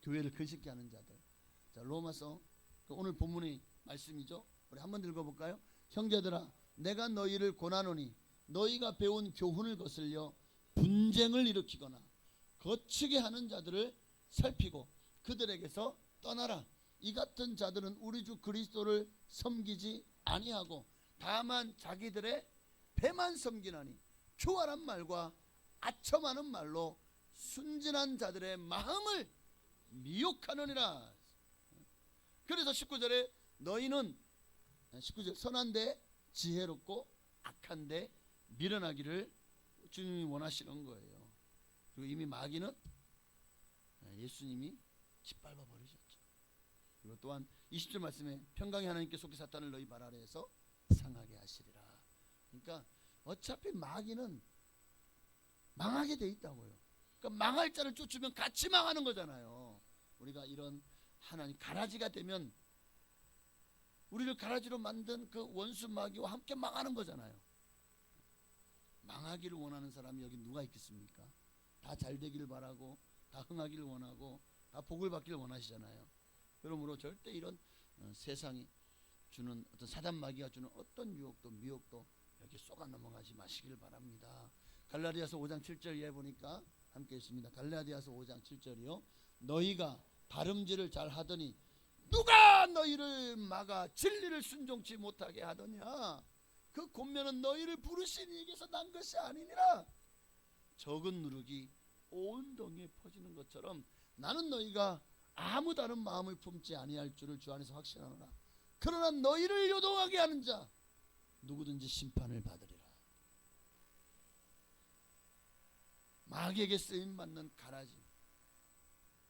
교회를 근심케 하는 자들. 자, 로마서 오늘 본문의 말씀이죠. 우리 한번 읽어볼까요? 형제들아 내가 너희를 권하노니 너희가 배운 교훈을 거슬려 분쟁을 일으키거나 거치게 하는 자들을 살피고 그들에게서 떠나라. 이 같은 자들은 우리 주 그리스도를 섬기지 아니하고 다만 자기들의 배만 섬기나니 교활한 말과 아첨하는 말로 순진한 자들의 마음을 미혹하느니라. 그래서 19절에 너희는 19절 선한데 지혜롭고 악한데 미련하기를 주님이 원하시는 거예요. 그리고 이미 마귀는 예수님이 짓밟아 버리셨죠. 그리고 또한 20절 말씀에 평강의 하나님께 속히 사탄을 너희 발 아래에서 상하게 하시리라. 그러니까 어차피 마귀는 망하게 돼 있다고요. 그러니까 망할 자를 쫓으면 같이 망하는 거잖아요. 우리가 이런 하나님 가라지가 되면 우리를 가라지로 만든 그 원수 마귀와 함께 망하는 거잖아요. 망하기를 원하는 사람이 여기 누가 있겠습니까? 다 잘 되기를 바라고 다 흥하기를 원하고 다 복을 받기를 원하시잖아요. 그러므로 절대 이런 세상이 주는 어떤 사단 마귀가 주는 어떤 유혹도 미혹도 여기 쏘가 넘어가지 마시길 바랍니다. 갈라디아서 5장 7절에 보니까 함께 있습니다. 갈라디아서 5장 7절이요. 너희가 다름질을 잘 하더니 누가 너희를 막아 진리를 순종치 못하게 하더냐. 그 권면은 너희를 부르신 이에게서 난 것이 아니니라. 적은 누룩이 온 동에 퍼지는 것처럼 나는 너희가 아무 다른 마음을 품지 아니할 줄을 주 안에서 확신하노라. 그러나 너희를 요동하게 하는 자 누구든지 심판을 받으리라. 마귀에게 쓰임받는 가라지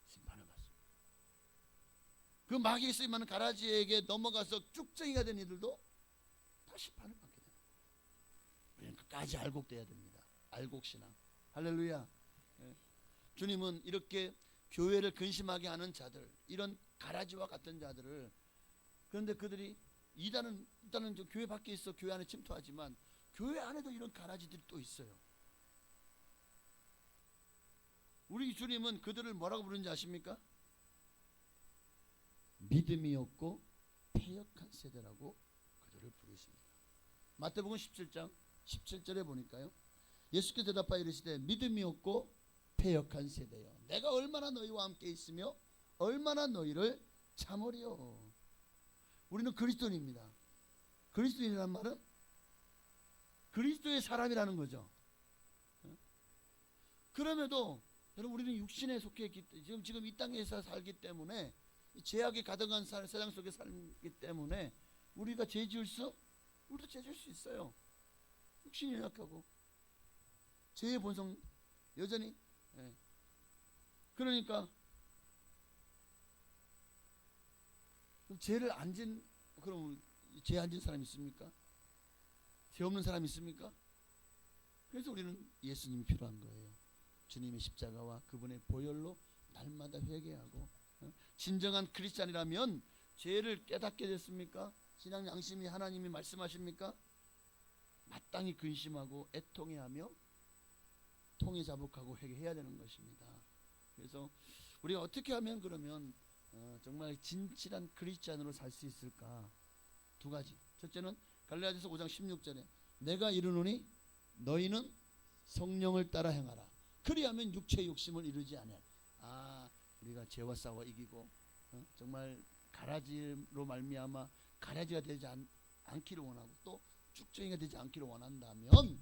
심판을 받습니다. 그 마귀에게 쓰임받는 가라지에게 넘어가서 쭉정이가 된 이들도 다 심판을 받게 됩니다. 우리는 끝까지 알곡돼야 됩니다. 알곡신앙. 할렐루야. 주님은 이렇게 교회를 근심하게 하는 자들, 이런 가라지와 같은 자들을, 그런데 그들이 일단은 교회 밖에 있어 교회 안에 침투하지만 교회 안에도 이런 가라지들이 또 있어요. 우리 주님은 그들을 뭐라고 부르는지 아십니까? 믿음이 없고 패역한 세대라고 그들을 부르십니다. 마태복음 17장 17절에 보니까요. 예수께서 대답하여 이르시되 믿음이 없고 패역한 세대여 내가 얼마나 너희와 함께 있으며 얼마나 너희를 참으리요. 우리는 그리스도인입니다. 그리스도인이란 말은 그리스도의 사람이라는 거죠. 그럼에도 여러분 우리는 육신에 속해 있기 지금 이 땅에서 살기 때문에 죄악이 가득한 세상 속에 살기 때문에 우리가 죄 지을 우리도 죄 지을 수 있어요. 육신이 연약하고 죄의 본성 여전히 그러니까 죄를 안 진 그럼 죄 안 진 사람 있습니까? 죄 없는 사람 있습니까? 그래서 우리는 예수님이 필요한 거예요. 주님의 십자가와 그분의 보혈로 날마다 회개하고 진정한 크리스찬이라면 죄를 깨닫게 됐습니까? 신앙 양심이 하나님이 말씀하십니까? 마땅히 근심하고 애통해하며 통해 자복하고 회개해야 되는 것입니다. 그래서 우리가 어떻게 하면 그러면 정말 진실한 크리스찬으로 살 수 있을까? 두 가지. 첫째는 갈라디아서 5장 16절에 내가 이르노니 너희는 성령을 따라 행하라. 그리하면 육체의 욕심을 이루지 아니하라. 우리가 죄와 싸워 이기고 정말 가라지로 말미암아 가라지가 되지 않기를 원하고 또 쭉정이가 되지 않기를 원한다면,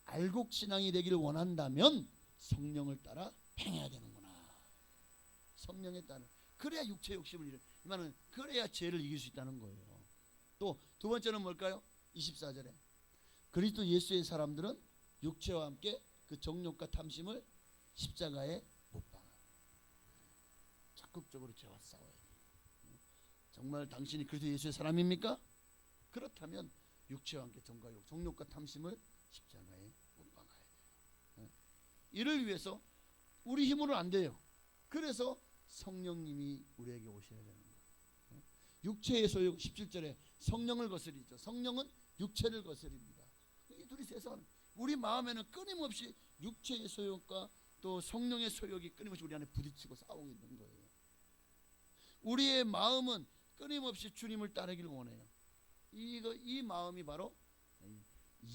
알곡 신앙이 되기를 원한다면 성령을 따라 행해야 되는구나. 성령에 따라. 그래야 육체 욕심을 이루. 이 말은 그래야 죄를 이길 수 있다는 거예요. 또 두 번째는 뭘까요? 24절에 그리스도 예수의 사람들은 육체와 함께 그 정욕과 탐심을 십자가에 못 박아. 적극적으로 죄와 싸워야 돼요. 정말 당신이 그리스도 예수의 사람입니까? 그렇다면 육체와 함께 정욕과 탐심을 십자가에 못 박아야 돼요. 이를 위해서 우리 힘으로는 안 돼요. 그래서 성령님이 우리에게 오셔야 되는 거예요. 육체의 소욕 17절에 성령을 거스리죠. 성령은 육체를 거스립니다. 이 둘이 세상은 우리 마음에는 끊임없이 육체의 소욕과 또 성령의 소욕이 끊임없이 우리 안에 부딪히고 싸우고 있는 거예요. 우리의 마음은 끊임없이 주님을 따르기를 원해요. 이 마음이 바로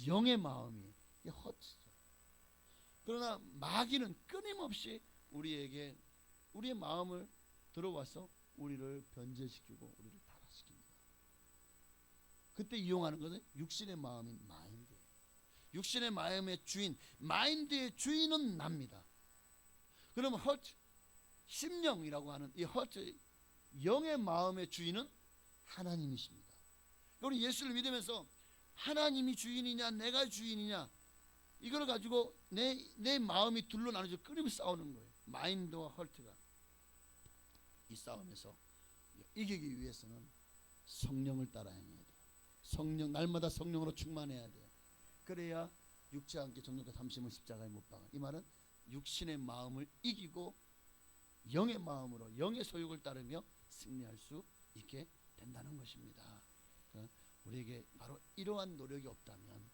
영의 마음이에요. 이 허트죠. 그러나 마귀는 끊임없이 우리에게 우리의 마음을 들어와서 우리를 변제시키고 우리를 타락시킵니다. 그때 이용하는 것은 육신의 마음인 마인드예요. 육신의 마음의 주인, 마인드의 주인은 납니다. 그러면 허트, 심령이라고 하는 이 허트, 영의 마음의 주인은 하나님이십니다. 우리 예수를 믿으면서 하나님이 주인이냐 내가 주인이냐 이걸 가지고 내 마음이 둘로 나눠져 끊임없이 싸우는 거예요. 마인드와 헐트가. 이 싸움에서 이기기 위해서는 성령을 따라 행해야 돼요. 성령, 날마다 성령으로 충만해야 돼요. 그래야 육체와 함께 정욕과 탐심을 십자가에 못 박아. 이 말은 육신의 마음을 이기고 영의 마음으로 영의 소욕을 따르며 승리할 수 있게 된다는 것입니다. 우리에게 바로 이러한 노력이 없다면,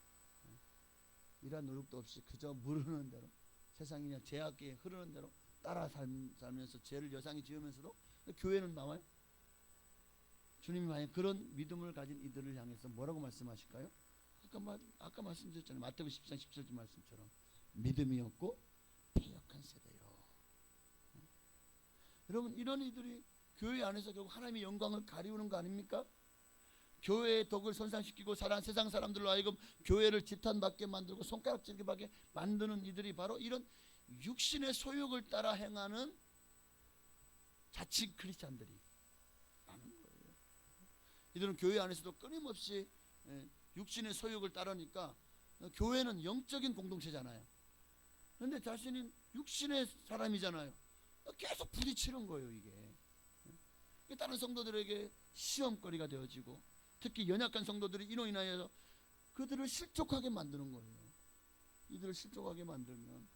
이러한 노력도 없이 그저 물 흐르는 대로, 세상이 그냥 죄악에 흐르는 대로 따라 살면서 죄를 여상히 지으면서도 교회는 나와요? 주님이 만약 그런 믿음을 가진 이들을 향해서 뭐라고 말씀하실까요? 아까 말씀드렸잖아요. 마태복음 10장 17절 말씀처럼 믿음이 없고 패역한 세대요. 여러분, 이런 이들이 교회 안에서 결국 하나님의 영광을 가리우는 거 아닙니까? 교회의 덕을 손상시키고 세상 사람들로 하여금 교회를 지탄받게 만들고 손가락질게 받게 만드는 이들이 바로 이런 육신의 소욕을 따라 행하는 자칭 크리스찬들이 많은 거예요. 이들은 교회 안에서도 끊임없이 육신의 소욕을 따르니까 교회는 영적인 공동체잖아요. 그런데 자신이 육신의 사람이잖아요. 계속 부딪히는 거예요. 이게 다른 성도들에게 시험거리가 되어지고, 특히 연약한 성도들이 이로 인하여 그들을 실족하게 만드는 거예요. 이들을 실족하게 만들면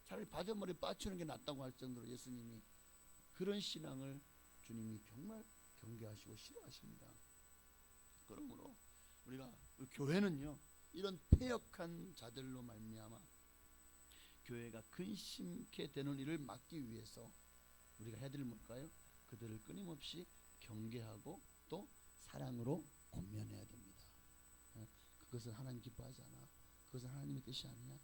차라리 바닷물에 빠치는 게 낫다고 할 정도로 예수님이 그런 신앙을 주님이 정말 경계하시고 싫어하십니다. 그러므로 우리가 교회는요, 이런 패역한 자들로 말미암아 교회가 근심케 되는 일을 막기 위해서 우리가 해야 될 뭘까요? 그들을 끊임없이 경계하고 또 사랑으로 권면해야 됩니다. 그것은 하나님 기뻐하지 않아. 그것은 하나님의 뜻이 아니야.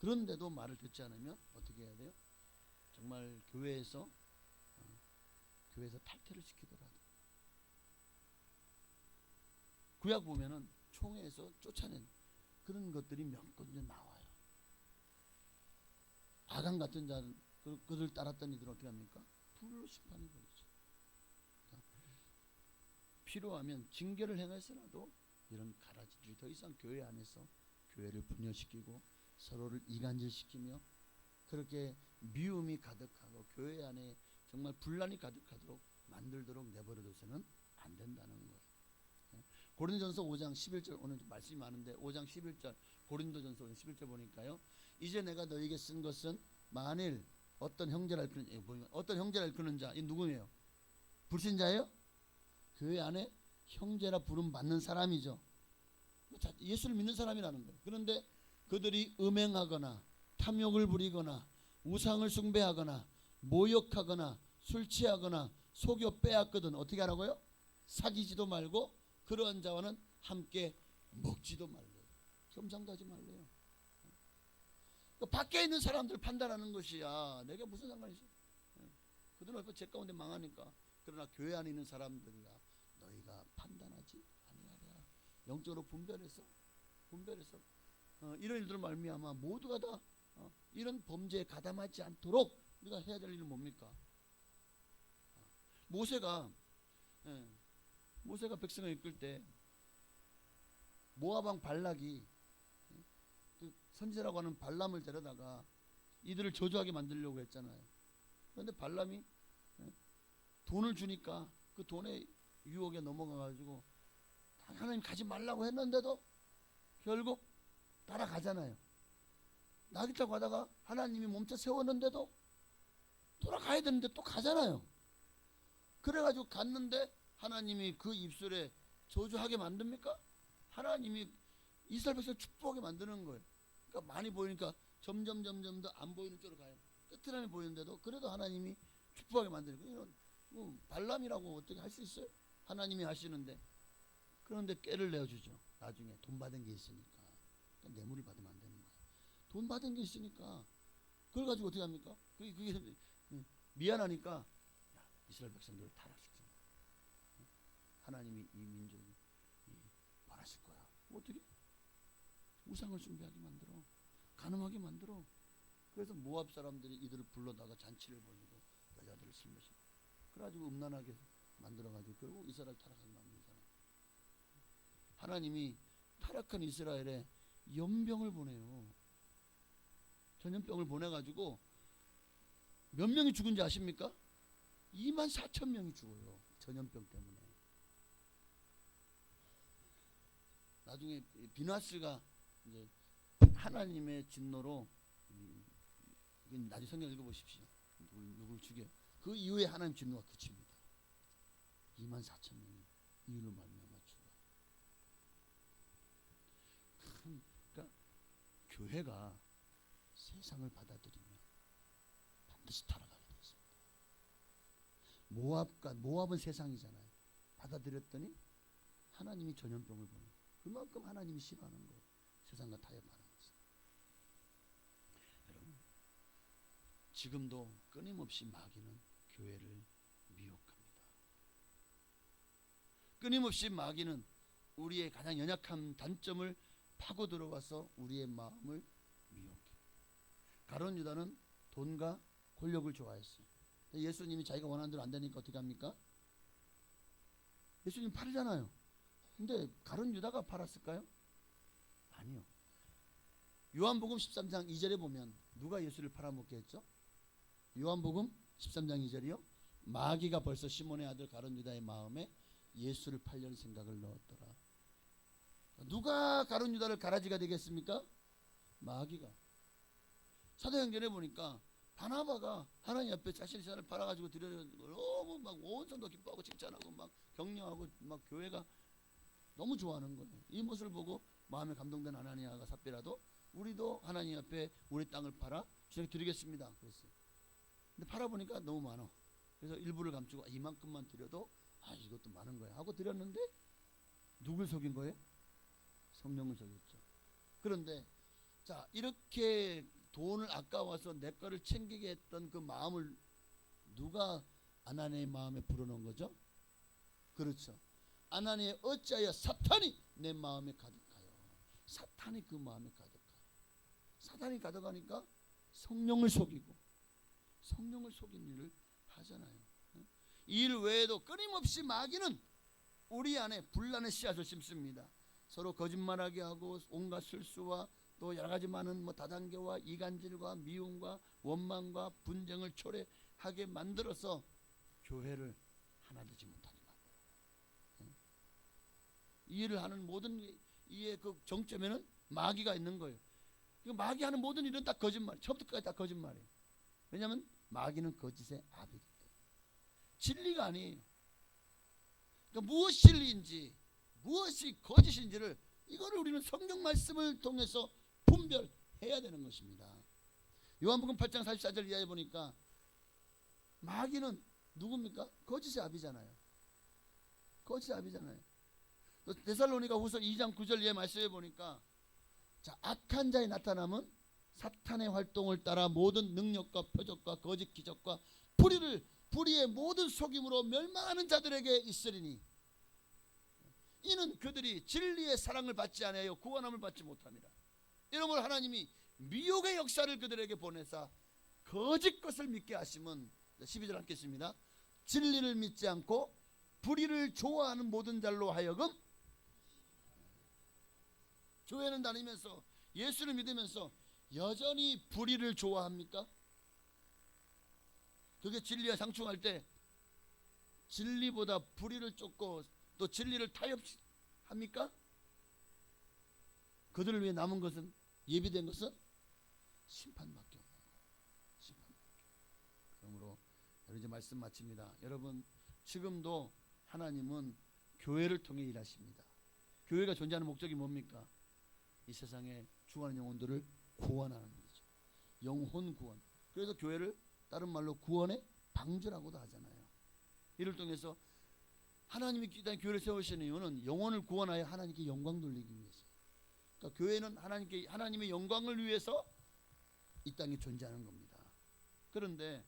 그런데도 말을 듣지 않으면 어떻게 해야 돼요? 정말 교회에서 탈퇴를 시키더라도, 구약 보면은 총회에서 쫓아낸 그런 것들이 몇 군데 나와요. 아간 같은 자, 그들 따랐던 이들은 어떻게 합니까? 불로 심판해 버리죠. 필요하면 징계를 행해서라도 이런 가라지들이 더 이상 교회 안에서 교회를 분열시키고 서로를 이간질시키며 그렇게 미움이 가득하고 교회 안에 정말 분란이 가득하도록 만들도록 내버려둬서는 안 된다는 거예요. 고린도전서 5장 11절, 오늘 말씀이 많은데 5장 11절, 고린도전서 5장 11절 보니까요, 이제 내가 너에게 쓴 것은 만일 어떤 형제를 일컫는 자, 이 누구예요? 불신자예요? 교회 안에 형제라 부름 받는 사람이죠. 예수를 믿는 사람이라는 거예요. 그런데 그들이 음행하거나 탐욕을 부리거나 우상을 숭배하거나 모욕하거나 술 취하거나 속여 빼앗거든 어떻게 하라고요? 사귀지도 말고 그러한 자와는 함께 먹지도 말래요. 겸상도 하지 말래요. 그 밖에 있는 사람들 판단하는 것이야. 내가 무슨 상관이 있어? 그들은 어차피 제 가운데 망하니까. 그러나 교회 안에 있는 사람들이라 너희가 판단하지 아니하랴. 영적으로 분별해서 이런 일들을 말미암아 모두가 다 이런 범죄에 가담하지 않도록 우리가 해야 될 일은 뭡니까? 모세가 백성을 이끌 때 모압 왕 발락이 그 선지자라고 하는 발람을 데려다가 이들을 저주하게 만들려고 했잖아요. 그런데 발람이 돈을 주니까 그 돈의 유혹에 넘어가 가지고 하나님 가지 말라고 했는데도 결국 따라가잖아요. 나귀타고 가다가 하나님이 멈춰 세웠는데도 돌아가야 되는데 또 가잖아요. 그래가지고 갔는데 하나님이 그 입술에 저주하게 만듭니까? 하나님이 이스라엘 백성을 축복하게 만드는 거예요. 그러니까 많이 보이니까 점점 더 안 보이는 쪽으로 가요. 끝이라면 보이는데도 그래도 하나님이 축복하게 만드는 거예요. 발람이라고 어떻게 할 수 있어요? 하나님이 하시는데. 그런데 깨를 내어주죠. 나중에 돈 받은 게 있으니까. 그러니까 뇌물을 받으면 안 되는 거예요. 돈 받은 게 있으니까 그걸 가지고 어떻게 합니까? 그게 미안하니까 야, 이스라엘 백성들을 타락시킵니다. 하나님이 이 민족이 벌하실 거야. 어떻게? 우상을 숭배하게 만들어. 간음하게 만들어. 그래서 모압 사람들이 이들을 불러다가 잔치를 벌이고 여자들을 실으시고 그래가지고 음란하게 만들어가지고 결국 이스라엘 타락하게 만든 사람. 하나님이 타락한 이스라엘에 연병을 보내요. 전염병을 보내가지고 몇 명이 죽은지 아십니까? 24,000명이 죽어요. 전염병 때문에. 나중에 비나스가 이제 하나님의 진노로 나중에 성경 읽어보십시오. 누굴 죽여. 그 이후에 하나님 진노가 그칩니다. 24,000명이 이유로 말미암아 죽어요. 그러니까 교회가 세상을 받아들이면 반드시 타락하게 되어 있습니다. 모압은 세상이잖아요. 받아들였더니 하나님이 전염병을 보내요. 그만큼 하나님이 싫어하는 거예요. 세상과 타협하는 것은. 여러분, 지금도 끊임없이 마귀는 교회를 미혹합니다. 끊임없이 마귀는 우리의 가장 연약한 단점을 파고 들어와서 우리의 마음을 미혹해. 가룟 유다는 돈과 권력을 좋아했어요. 예수님이 자기가 원하는 대로 안 되니까 어떻게 합니까? 예수님 팔잖아요. 근데 가룟 유다가 팔았을까요? 아니요. 요한복음 13장 2절에 보면 누가 예수를 팔아먹게 했죠? 요한복음 13장 2절이요. 마귀가 벌써 시몬의 아들 가룟 유다의 마음에 예수를 팔려는 생각을 넣었더라. 누가 가룟 유다를 가라지가 되겠습니까? 마귀가. 사도행전에 보니까 바나바가 하나님 앞에 자신의 재산을 팔아가지고 드려는 걸 너무 막 온 성도 기뻐하고 칭찬하고 막 격려하고 막 교회가 너무 좋아하는 거예요. 이 모습을 보고 마음에 감동된 아나니아가 삽비라도 우리도 하나님 앞에 우리 땅을 팔아 주님께 드리겠습니다. 그랬어요. 근데 팔아보니까 너무 많아. 그래서 일부를 감추고 이만큼만 드려도 이것도 많은 거야 하고 드렸는데 누굴 속인 거예요? 성령을 속였죠. 그런데 자 이렇게 돈을 아까워서 내 거를 챙기게 했던 그 마음을 누가 아나니아의 마음에 불어넣은 거죠? 그렇죠. 아나니아 어찌하여 사탄이 내 마음에 가득하여. 사탄이 그 마음에 가득하여. 사탄이 가득하니까 성령을 속이고 성령을 속인 일을 하잖아요. 이 일 외에도 끊임없이 마귀는 우리 안에 분란의 씨앗을 심습니다. 서로 거짓말하게 하고 온갖 실수와 또 여러 가지 많은 다단계와 이간질과 미움과 원망과 분쟁을 초래하게 만들어서 교회를 하나 되지 못하게 만들어요. 이 일을 하는 모든 이의 그 정점에는 마귀가 있는 거예요. 이거 마귀하는 모든 일은 다 거짓말. 처음부터 끝까지 다 거짓말이에요. 왜냐하면 마귀는 거짓의 아비기 때문에. 진리가 아니에요. 그러니까 무엇이 진리인지 무엇이 거짓인지를 이거를 우리는 성경 말씀을 통해서 분별해야 되는 것입니다. 요한복음 8장 44절 이하에 보니까 마귀는 누굽니까? 거짓의 아비잖아요. 거짓의 아비잖아요. 또 데살로니가 후서 2장 9절 이하에 말씀해 보니까 자, 악한 자의 나타남은 사탄의 활동을 따라 모든 능력과 표적과 거짓 기적과 불의의 모든 속임으로 멸망하는 자들에게 있으리니 이는 그들이 진리의 사랑을 받지 아니하여 구원함을 받지 못함이라. 이러므로 하나님이 미혹의 역사를 그들에게 보내사 거짓 것을 믿게 하심은 12절 함께했습니다. 진리를 믿지 않고 불의를 좋아하는 모든 자로 하여금 교회는 다니면서 예수를 믿으면서 여전히 불의를 좋아합니까? 그게 진리와 상충할 때 진리보다 불의를 쫓고 또 진리를 타협합니까? 그들을 위해 남은 것은 예비된 것은 심판밖에 없는 거예요. 심판밖에. 그러므로 이제 말씀 마칩니다. 여러분 지금도 하나님은 교회를 통해 일하십니다. 교회가 존재하는 목적이 뭡니까? 이 세상에 죽어가는 영혼들을 구원하는 거죠. 영혼 구원. 그래서 교회를 다른 말로 구원의 방주라고도 하잖아요. 이를 통해서 하나님이 일단 교회를 세우시는 이유는 영혼을 구원하여 하나님께 영광 돌리기 위해서. 그러니까 교회는 하나님의 영광을 위해서 이 땅에 존재하는 겁니다. 그런데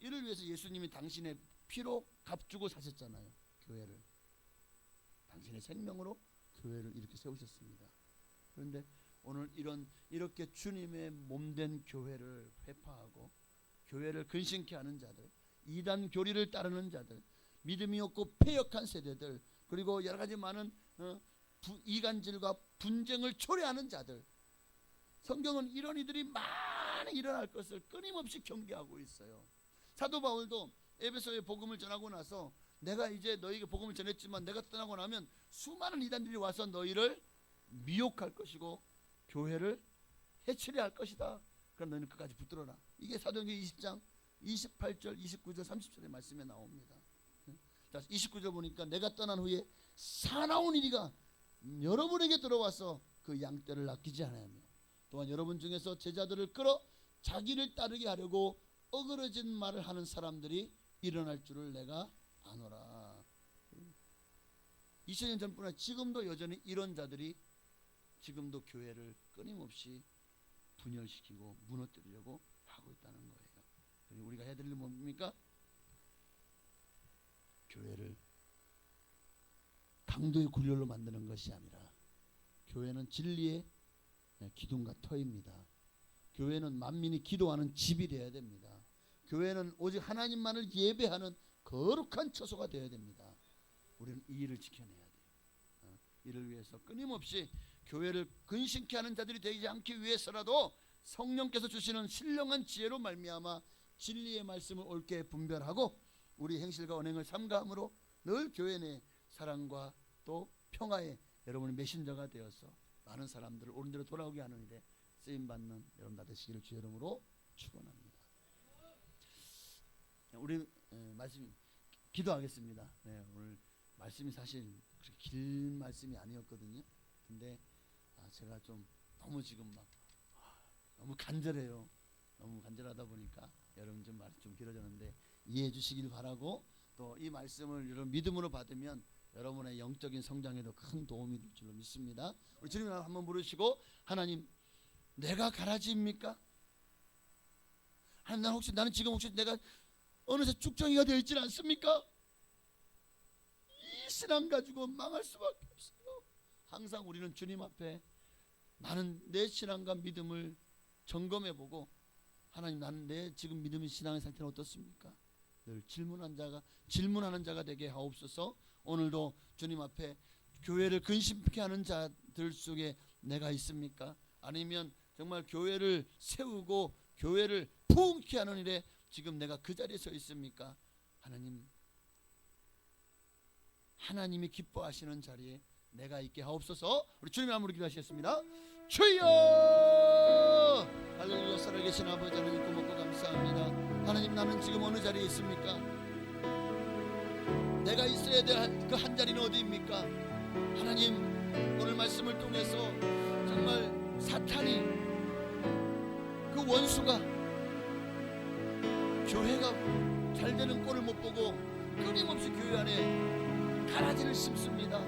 이를 위해서 예수님이 당신의 피로 값주고 사셨잖아요. 교회를. 당신의 생명으로 교회를 이렇게 세우셨습니다. 그런데 오늘 이렇게 주님의 몸된 교회를 회파하고 교회를 근심케 하는 자들, 이단 교리를 따르는 자들, 믿음이 없고 패역한 세대들, 그리고 여러 가지 많은 이간질과 분쟁을 초래하는 자들, 성경은 이런 이들이 많이 일어날 것을 끊임없이 경계하고 있어요. 사도 바울도 에베소에 복음을 전하고 나서 내가 이제 너희에게 복음을 전했지만 내가 떠나고 나면 수많은 이단들이 와서 너희를 미혹할 것이고 교회를 해치려 할 것이다. 그럼 너희는 끝까지 붙들어라. 이게 사도행전 20장 28절, 29절, 30절의 말씀에 나옵니다. 자, 29절 보니까 내가 떠난 후에 사나운 이리가 여러분에게 들어와서 그 양떼를 아끼지 않으며 또한 여러분 중에서 제자들을 끌어 자기를 따르게 하려고 어그러진 말을 하는 사람들이 일어날 줄을 내가 아노라. 2000년 전뿐 아니라 지금도 여전히 이런 자들이 지금도 교회를 끊임없이 분열시키고 무너뜨리려고 하고 있다는 거예요. 그리고 우리가 해야 될 일은 뭡니까? 교회를 강도의 굴렬로 만드는 것이 아니라 교회는 진리의 기둥과 터입니다. 교회는 만민이 기도하는 집이 되어야 됩니다. 교회는 오직 하나님만을 예배하는 거룩한 처소가 되어야 됩니다. 우리는 이 일을 지켜내야 돼요. 이를 위해서 끊임없이 교회를 근심케 하는 자들이 되지 않기 위해서라도 성령께서 주시는 신령한 지혜로 말미암아 진리의 말씀을 옳게 분별하고 우리 행실과 언행을 삼가함으로 늘 교회 내 사랑과 또 평화의 여러분의 메신저가 되어서 많은 사람들을 옳은 대로 돌아오게 하는 일에 쓰임받는 여러분 다 되시기를 주의 이름으로 축원합니다. 우리 말씀 기도하겠습니다. 네, 오늘 말씀이 사실 그렇게 긴 말씀이 아니었거든요. 근데 제가 좀 너무 지금 막 너무 간절해요. 너무 간절하다 보니까 여러분 좀 말이 좀 길어졌는데 이해해 주시길 바라고 또 이 말씀을 여러분 믿음으로 받으면 여러분의 영적인 성장에도 큰 도움이 될 줄로 믿습니다. 우리 주님 한번 부르시고 하나님 내가 가라지입니까? 하나님 나는 지금 혹시 내가 어느새 쭉정이가 되어 있지는 않습니까? 이 신앙 가지고 망할 수밖에 없어요. 항상 우리는 주님 앞에 나는 내 신앙과 믿음을 점검해보고 하나님 나는 내 지금 믿음의 신앙의 상태는 어떻습니까? 늘 질문하는 자가 되게 하옵소서. 오늘도 주님 앞에 교회를 근심케 하는 자들 속에 내가 있습니까? 아니면 정말 교회를 세우고 교회를 부흥케 하는 일에 지금 내가 그 자리에 서 있습니까? 하나님이 기뻐하시는 자리에 내가 있게 하옵소서. 우리 주님의 이름으로 기도하시겠습니다. 주여. 할렐루야. 살아계신 아버지 하나님 고맙고 감사합니다. 하나님, 나는 지금 어느 자리에 있습니까? 내가 있어야 될 그 한 자리는 어디입니까? 하나님, 오늘 말씀을 통해서 정말 사탄이, 그 원수가 교회가 잘 되는 꼴을 못 보고 끊임없이 교회 안에 가라지를 심습니다.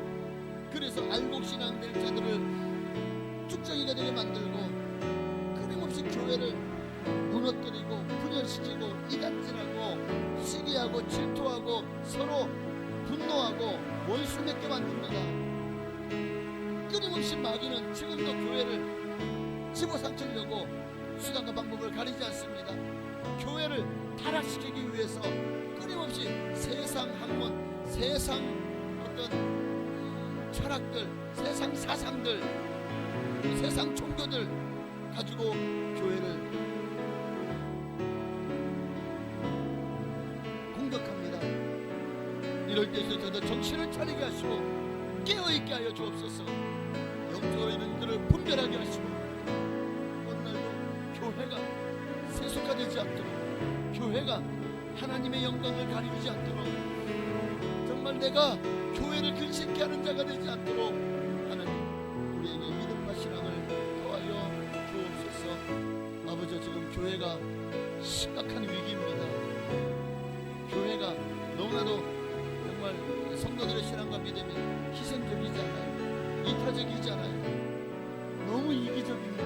그래서 알곡신앙 될 자들을 쭉정이가 되게 만들고 끊임없이 교회를 무너뜨리고 분열시키고 이간질하고 시기하고 질투하고 서로 분노하고 원수 맺게 만듭니다. 끊임없이 마귀는 지금도 교회를 집어삼키려고 수단과 방법을 가리지 않습니다. 교회를 타락시키기 위해서 끊임없이 세상 학문, 세상 어떤 철학들, 세상 사상들, 세상 종교들 가지고 교회를 공격합니다. 이럴 때 있어서 정신을 차리게 하시고 깨어있게 하여 주옵소서. 영적으로 이런 일들을 분별하게 하시고 오늘날도 교회가 세속화되지 않도록, 교회가 하나님의 영광을 가리우지 않도록, 정말 내가 교회를 근심케 하는 자가 되지 않도록 하나님 우리에게 믿음과 신앙을 더하여 주옵소서. 아버지, 지금 교회가 심각한 위기입니다. 교회가 너무나도 정말 성도들의 신앙과 믿음이 희생적이지 않아요. 이타적이지 않아요. 너무 이기적입니다.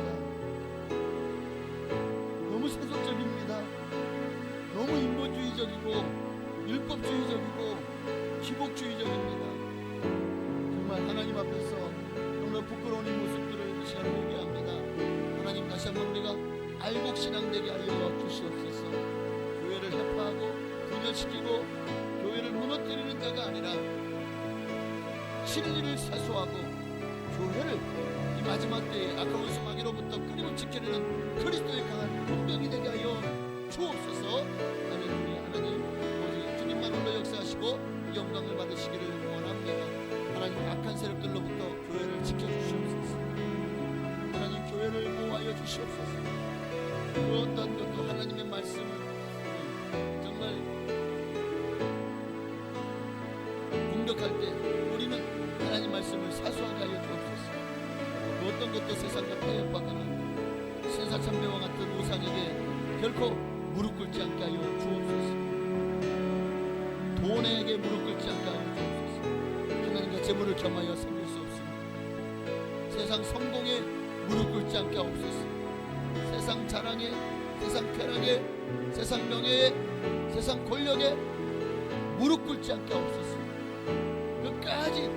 너무 세속적입니다. 너무 인본주의적이고 율법주의적이고 기복주의적입니다. 정말 하나님 앞에서 정말 부끄러운 이 모습들을 이 시간에 얘기합니다. 하나님, 다시 한번 우리가 알곡신앙되게 하여 주시옵소서. 교회를 해파하고 분열시키고 교회를 무너뜨리는 자가 아니라 진리를 사수하고 교회를 이 마지막 때에 아까운 수마귀로부터 끊임없이 지켜내는 그리스도의 강한 군병이 되게 하여 주옵소서. 할렐루야. 하나님, 오직 주님만 홀로 역사하시고 영광을 받으시기를 원합니다. 하나님, 악한 세력들로부터 교회를 지켜주시옵소서. 하나님, 교회를 보호하여 주시옵소서. 그 어떤 것도 하나님의 말씀을 정말 공격할 때 우리는 하나님 말씀을 사수하게 하여 주옵소서. 그 어떤 것도 세상과 타협하거나 세상 참배와 같은 우상에게 결코 무릎 꿇지 않게 하여 주옵소서. 돈에게 무릎 꿇지 않게 하여 주옵소서. 하나님과 재물을 겸하여 섬길 수 없습니다. 세상 성공에 무릎 꿇지 않게 하옵소서. 세상 자랑에, 세상 쾌락에, 세상 명예에, 세상 권력에 무릎 꿇지 않게 하옵소서. 끝까지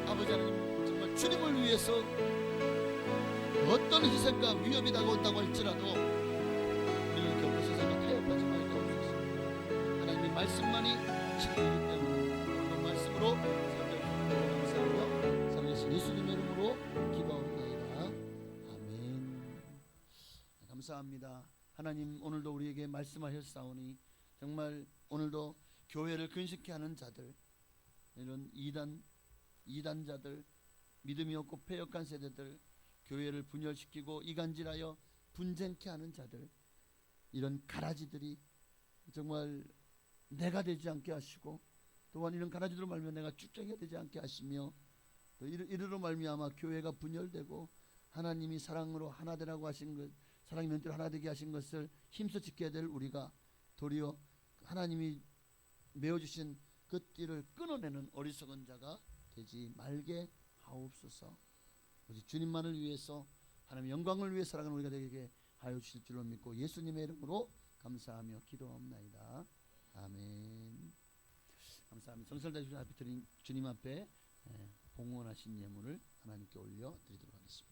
아버지 하나님, 정말 주님을 위해서 어떤 희생과 위협이 다가온다고 할지라도 우리는 결코 세상과 타협하지 말게 하옵소서. 하나님의 말씀만이 진리이기 때문에 그 말씀으로 감사하며 살아계신 예수님의 이름으로 기도하옵나이다. 아멘. 감사합니다. 하나님, 오늘도 우리에게 말씀하셨사오니 정말 오늘도 교회를 근심케 하는 자들, 이런 이단자들, 믿음이 없고 패역한 세대들, 교회를 분열시키고 이간질하여 분쟁케 하는 자들, 이런 가라지들이 정말 내가 되지 않게 하시고, 또한 이런 가라지들로 말미암아 내가 쭉정이가 되지 않게 하시며, 또 이르로 말미암아 교회가 분열되고 하나님이 사랑으로 하나 되라고 하신 것, 사랑의 면대로 하나 되게 하신 것을 힘써 지켜야 될 우리가 도리어 하나님이 메어주신 그 띠를 끊어내는 어리석은 자가 되지 말게 하옵소서. 오직 주님만을 위해서, 하나님의 영광을 위해 살아가는 우리가 되게 하여 주실 줄로 믿고 예수님의 이름으로 감사하며 기도하옵나이다. 아멘. 감사합니다. 정성을 다해 앞에 드린 주님 앞에 봉헌하신 예물을 하나님께 올려 드리도록 하겠습니다.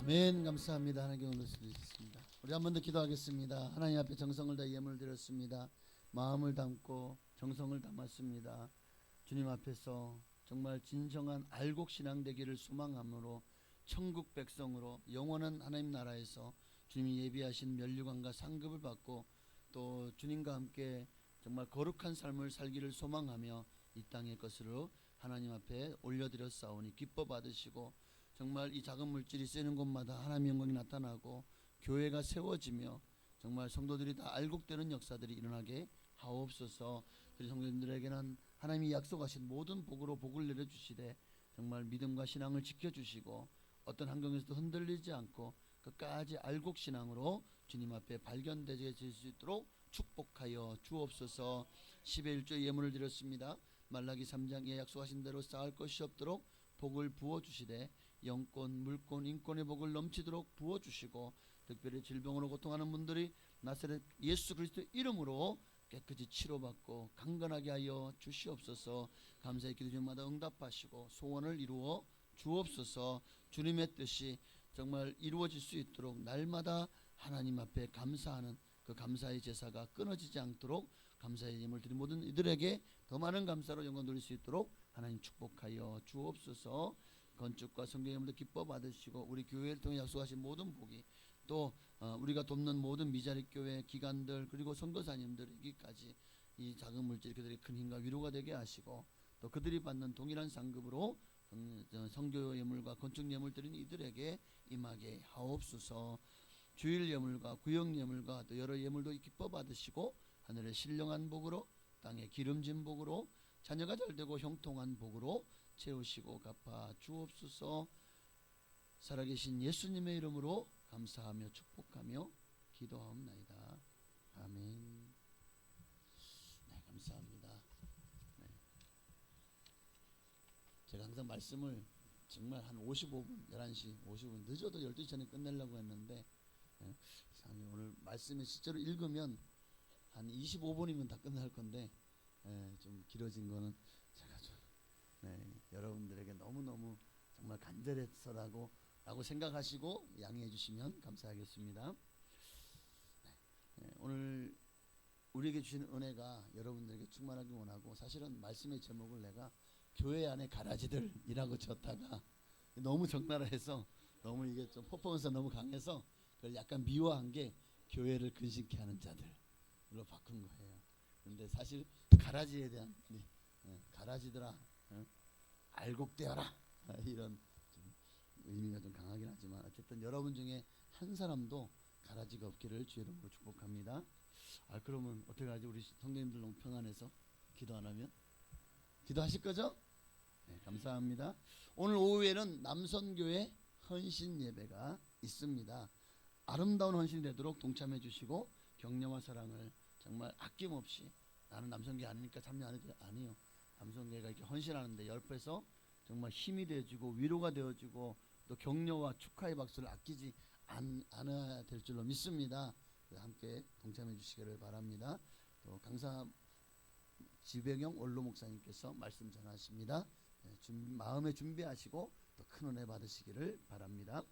아멘. 감사합니다. 하나님께 오늘 드리겠습니다. 우리 한 번 더 기도하겠습니다. 하나님 앞에 정성을 다해 예물을 드렸습니다. 마음을 담고 정성을 담았습니다. 주님 앞에서 정말 진정한 알곡 신앙 되기를 소망함으로 천국 백성으로 영원한 하나님 나라에서 주님이 예비하신 면류관과 상급을 받고 또 주님과 함께 정말 거룩한 삶을 살기를 소망하며 이 땅의 것으로 하나님 앞에 올려드렸사오니 기뻐 받으시고 정말 이 작은 물질이 쓰이는 곳마다 하나님의 영광이 나타나고 교회가 세워지며 정말 성도들이 다 알곡되는 역사들이 일어나게 하옵소서. 우리 성도님들에게는 하나님이 약속하신 모든 복으로 복을 내려주시되 정말 믿음과 신앙을 지켜주시고 어떤 환경에서도 흔들리지 않고 끝까지 알곡 신앙으로 주님 앞에 발견되질 수 있도록 축복하여 주옵소서. 10의 1조 예물을 드렸습니다. 말라기 3장에 약속하신 대로 쌓을 것이 없도록 복을 부어주시되 영권, 물권, 인권의 복을 넘치도록 부어주시고 특별히 질병으로 고통하는 분들이 나사렛 예수 그리스도의 이름으로 깨끗이 치료받고 강건하게 하여 주시옵소서. 감사의 기도 중마다 응답하시고 소원을 이루어 주옵소서. 주님의 뜻이 정말 이루어질 수 있도록 날마다 하나님 앞에 감사하는 그 감사의 제사가 끊어지지 않도록 감사의 예물 드린 모든 이들에게 더 많은 감사로 영광 돌릴 수 있도록 하나님 축복하여 주옵소서. 건축과 성경 예물도 기뻐 받으시고 우리 교회를 통해 약속하신 모든 복이 또 우리가 돕는 모든 미자립 교회 기관들 그리고 선교사님들에게까지 이 작은 물질이 그들의 큰 힘과 위로가 되게 하시고 또 그들이 받는 동일한 상급으로 성교 예물과 건축 예물 드린 이들에게 임하게 하옵소서. 주일 예물과 구역 예물과 또 여러 예물도 기뻐 받으시고 하늘의 신령한 복으로 땅의 기름진 복으로 자녀가 잘되고 형통한 복으로 채우시고 갚아 주옵소서. 살아계신 예수님의 이름으로 감사하며 축복하며 기도하옵나이다. 아멘. 네, 감사합니다. 네. 제가 항상 말씀을 정말 한 55분, 11시 55분 늦어도 12시 전에 끝내려고 했는데 오늘 말씀을 실제로 읽으면 한 25분이면 다 끝날 건데 좀 길어진 거는 제가 좀 여러분들에게 너무너무 정말 간절해서라고 생각하시고 양해해 주시면 감사하겠습니다. 오늘 우리에게 주신 은혜가 여러분들에게 충만하기 원하고 사실은 말씀의 제목을 내가 교회 안에 가라지들이라고 졌다가 너무 적나라해서 너무 이게 좀 퍼포먼스가 너무 강해서 그걸 약간 미워한 게 교회를 근심케 하는 자들로 바꾼 거예요. 근데 사실 가라지에 대한 가라지들아 알곡되어라 이런 좀 의미가 좀 강하긴 하지만 어쨌든 여러분 중에 한 사람도 가라지가 없기를 주의 이름으로 축복합니다. 그러면 어떻게 하지? 우리 성도님들 너무 평안해서 기도 안 하면 기도하실 거죠? 네, 감사합니다. 오늘 오후에는 남선교회 헌신 예배가 있습니다. 아름다운 헌신이 되도록 동참해 주시고 격려와 사랑을 정말 아낌없이 나는 남선교회 아니니까 참여 안 해도 아니요. 남선교회가 이렇게 헌신하는데 옆에서 정말 힘이 되어주고 위로가 되어주고 또 격려와 축하의 박수를 아끼지 않아야 될 줄로 믿습니다. 함께 동참해 주시기를 바랍니다. 또 강사 지배경 원로 목사님께서 말씀 전하십니다. 마음에 준비하시고 또 큰 은혜 받으시기를 바랍니다.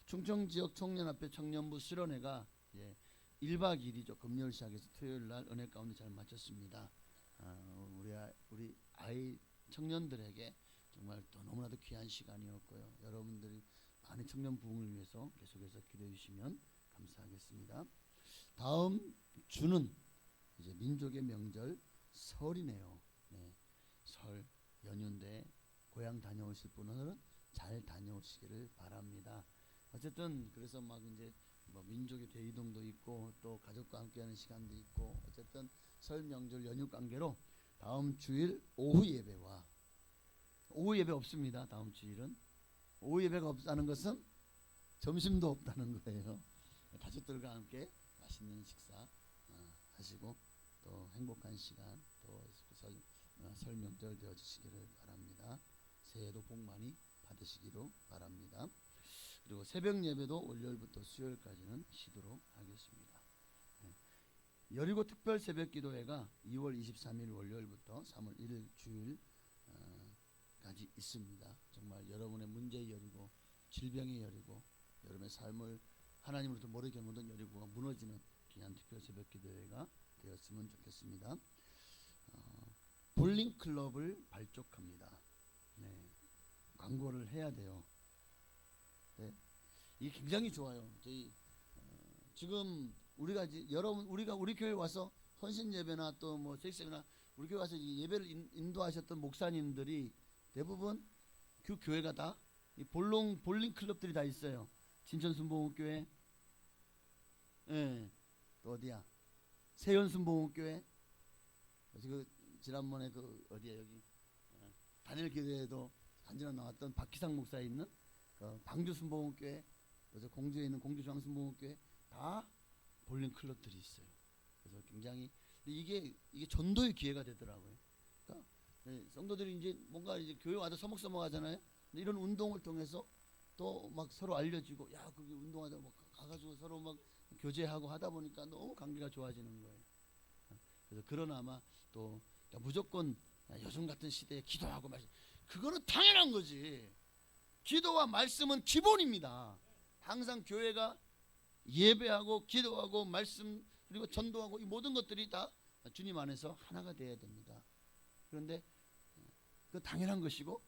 충청지역 청년합회 청년부 수련회가 1박 2일이죠. 금요일 시작해서 토요일 날 은혜 가운데 잘 마쳤습니다. 우리 아이 청년들에게 정말 또 너무나도 귀한 시간이었고요. 여러분들이 많은 청년 부흥을 위해서 계속해서 기도해 주시면 감사하겠습니다. 다음 주는 이제 민족의 명절 설이네요. 네, 설 연휴인데 고향 다녀오실 분은 잘 다녀오시기를 바랍니다. 어쨌든 그래서 막 이제 민족의 대이동도 있고 또 가족과 함께하는 시간도 있고 어쨌든 설 명절 연휴 관계로 다음 주일 오후 예배와 오후 예배 없습니다. 다음 주일은 오후 예배가 없다는 것은 점심도 없다는 거예요. 가족들과 함께 맛있는 식사 하시고 또 행복한 시간 또 설 명절 되어 주시기를 바랍니다. 새해도 복 많이 받으시기로 바랍니다. 그리고 새벽 예배도 월요일부터 수요일까지는 쉬도록 하겠습니다. 여리고 특별 새벽 기도회가 2월 23일 월요일부터 3월 1일 주일까지 있습니다. 정말 여러분의 문제의 여리고 질병의 여리고 여러분의 삶을 하나님으로부터 모르게 모든 여리고가 무너지는 귀한 특별 새벽기도회가 되었으면 좋겠습니다. 볼링 클럽을 발족합니다. 네, 광고를 해야 돼요. 네, 이게 굉장히 좋아요. 저희 지금 우리가 여러분 우리가 우리 교회 와서 헌신 예배나 또 뭐 세식세미나 우리 교회 와서 예배를 인도하셨던 목사님들이 대부분 그 교회가 다 이 볼링 클럽들이 다 있어요. 진천순복음교회, 예, 또 어디야? 세연순복음교회. 그 지난번에 그 어디야 여기 단일 기도회에도 간지나 나왔던 박기상 목사 있는 그 방주순복음교회, 그래서 공주에 있는 공주중앙순복음교회 다 볼링 클럽들이 있어요. 그래서 굉장히 이게 전도의 기회가 되더라고요. 그러니까 성도들이 이제 뭔가 이제 교회 와서 서먹서먹하잖아요. 근데 이런 운동을 통해서 또 막 서로 알려지고 야 거기 운동하다 막 가가지고 서로 막 교제하고 하다 보니까 너무 관계가 좋아지는 거예요. 그래서 그러나마 또 무조건 요즘 같은 시대에 기도하고 말씀 그거는 당연한 거지. 기도와 말씀은 기본입니다. 항상 교회가 예배하고 기도하고 말씀 그리고 전도하고 이 모든 것들이 다 주님 안에서 하나가 되어야 됩니다. 그런데 그 당연한 것이고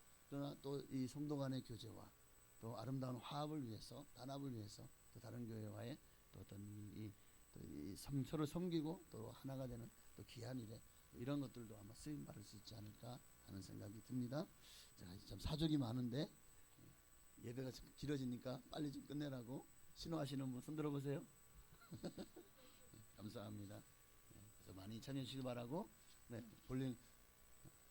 또 이 성도 간의 교제와 또 아름다운 화합을 위해서 단합을 위해서 또 다른 교회와의 또 어떤 서로 섬기고 또 하나가 되는 또 귀한 일에 이런 것들도 아마 쓰임 받을 수 있지 않을까 하는 생각이 듭니다. 제가 참 사족이 많은데 예배가 길어지니까 빨리 좀 끝내라고 신호하시는 분 손 들어보세요. 감사합니다. 그래서 많이 참여해 주시기 바라고. 네, 볼링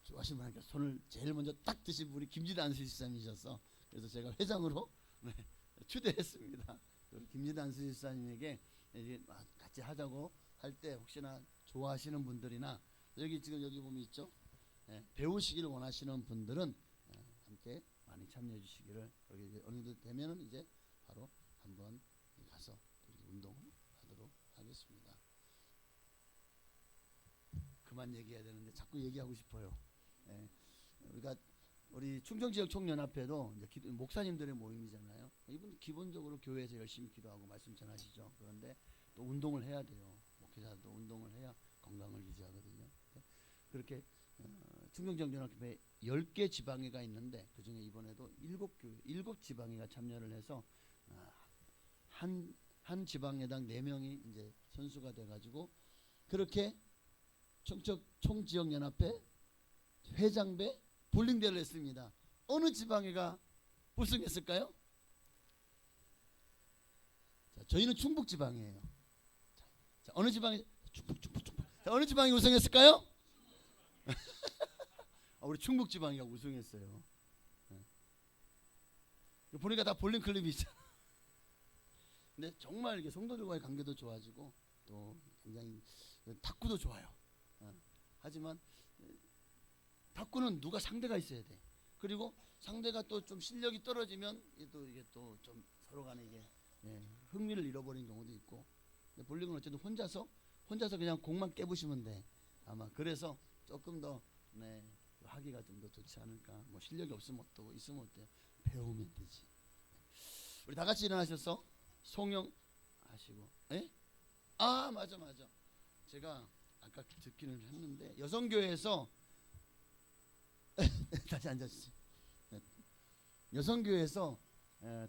좋아하시는 분한테 손을 제일 먼저 딱 드신 분이 김지단 수지사님이셔서 그래서 제가 회장으로 추대했습니다. 우리 김지단 수지사님에게 이제 같이 하자고 할 때 혹시나 좋아하시는 분들이나 여기 지금 여기 보면 있죠. 배우시기를 원하시는 분들은 함께 많이 참여해 주시기를 여기 어느 정도 되면은 이제 바로 한번 가서 운동을 하도록 하겠습니다. 그만 얘기해야 되는데 자꾸 얘기하고 싶어요. 우리가 우리 충청지역 총연합회도 이제 목사님들의 모임이잖아요. 이분 기본적으로 교회에서 열심히 기도하고 말씀 전하시죠. 그런데 또 운동을 해야 돼요. 목회자도 운동을 해야 건강을 유지하거든요. 그렇게 충청지역 연합회 10개 지방회가 있는데 그 중에 이번에도 7 지방회가 참여를 해서 한 지방회당 4명이 이제 선수가 돼가지고 그렇게 총지역연합회 회장배 볼링대회를 했습니다. 어느 지방회가 우승했을까요? 자, 저희는 충북지방이에요. 자, 어느 지방이 충북. 자, 어느 지방이 우승했을까요? 우리 충북지방이가 우승했어요. 보니까 다 볼링 클럽이 있잖아. 근데 정말 이게 성도들과의 관계도 좋아지고 또 굉장히 탁구도 좋아요. 하지만 탁구는 누가 상대가 있어야 돼. 그리고 상대가 또 좀 실력이 떨어지면 이게 또 좀 서로 간에 이게 흥미를 잃어버리는 경우도 있고. 근데 볼링은 어쨌든 혼자서 그냥 공만 깨부시면 돼. 아마 그래서 조금 더 하기가 좀 더 좋지 않을까. 뭐 실력이 없으면 어떠고 있으면 어때요? 배우면 되지. 우리 다 같이 일어나셔서 송영 하시고. 아 맞아. 제가 아까 듣기는 했는데 여성교회에서 다시 앉아주세요. 여성교회에서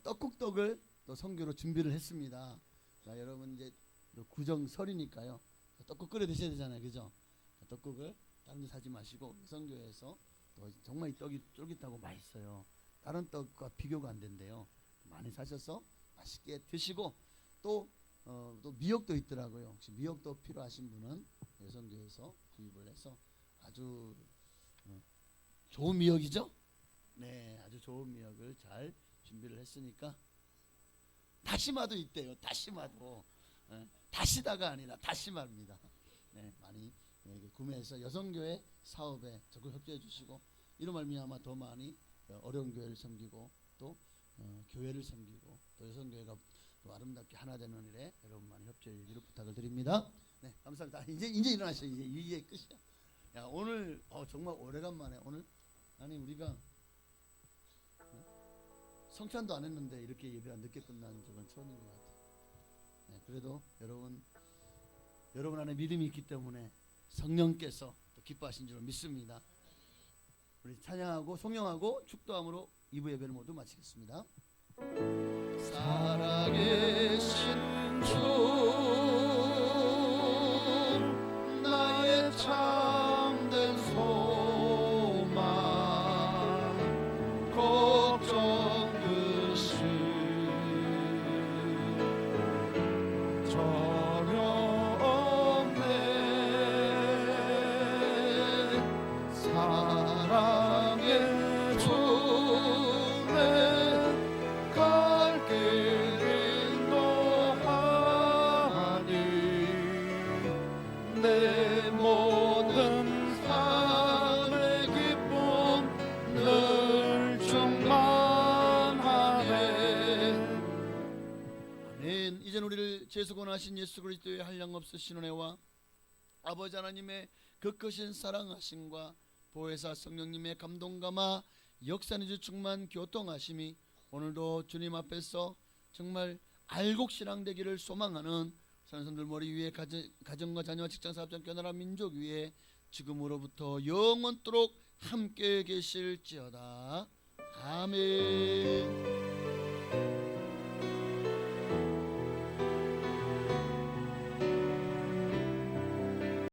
떡국떡을 또 선교로 준비를 했습니다. 자, 여러분 이제 구정설이니까요. 떡국 끓여 드셔야 되잖아요, 그죠? 떡국을 다른 데 사지 마시고 여성교회에서 또 정말 이 떡이 쫄깃하고 맛있어요. 다른 떡과 비교가 안 된대요. 많이 사셔서 맛있게 드시고 또 미역도 있더라고요. 혹시 미역도 필요하신 분은 여성교회에서 구입을 해서 아주 좋은 미역이죠? 네, 아주 좋은 미역을 잘 준비를 했으니까 다시마도 있대요. 다시마도 다시다가 아니라 다시마입니다. 네, 많이 구매해서 여성교회 사업에 적극 협조해 주시고 이런 말미암아 더 많이 어려운 교회를 섬기고 또 교회를 섬기고 또 여성교회가 또 아름답게 하나 되는 일에 여러분 많이 협조해 주기를 부탁을 드립니다. 네, 감사합니다. 이제 일어나셔. 이제 끝이야. 야, 오늘 정말 오래간만에 오늘 아니 우리가 성찬도 안 했는데 이렇게 예배가 늦게 끝난 적은 처음인 것 같아요. 네, 그래도 여러분 안에 믿음이 있기 때문에 성령께서 또 기뻐하신 줄 믿습니다. 우리 찬양하고 송영하고 축도함으로 2부 예배를 모두 마치겠습니다. 살아계신 주 나의 참된 소망 걱정 근심 전혀 없네 사랑의 주내 갈 길 인도하니 내 모든 삶의 기쁨 늘 충만하네. 아멘. 이젠 우리를 재수건하신 예수 그리스도의 한량없으신 은혜와 아버지 하나님의 그 크신 사랑하심과 보혜사 성령님의 감동감화 역사는 충만 교통하심이 오늘도 주님 앞에서 정말 알곡신앙되기를 소망하는 선생들 머리 위에 가정과 자녀와 직장사업장 겨나라 민족 위에 지금으로부터 영원토록 함께 계실지어다. 아멘.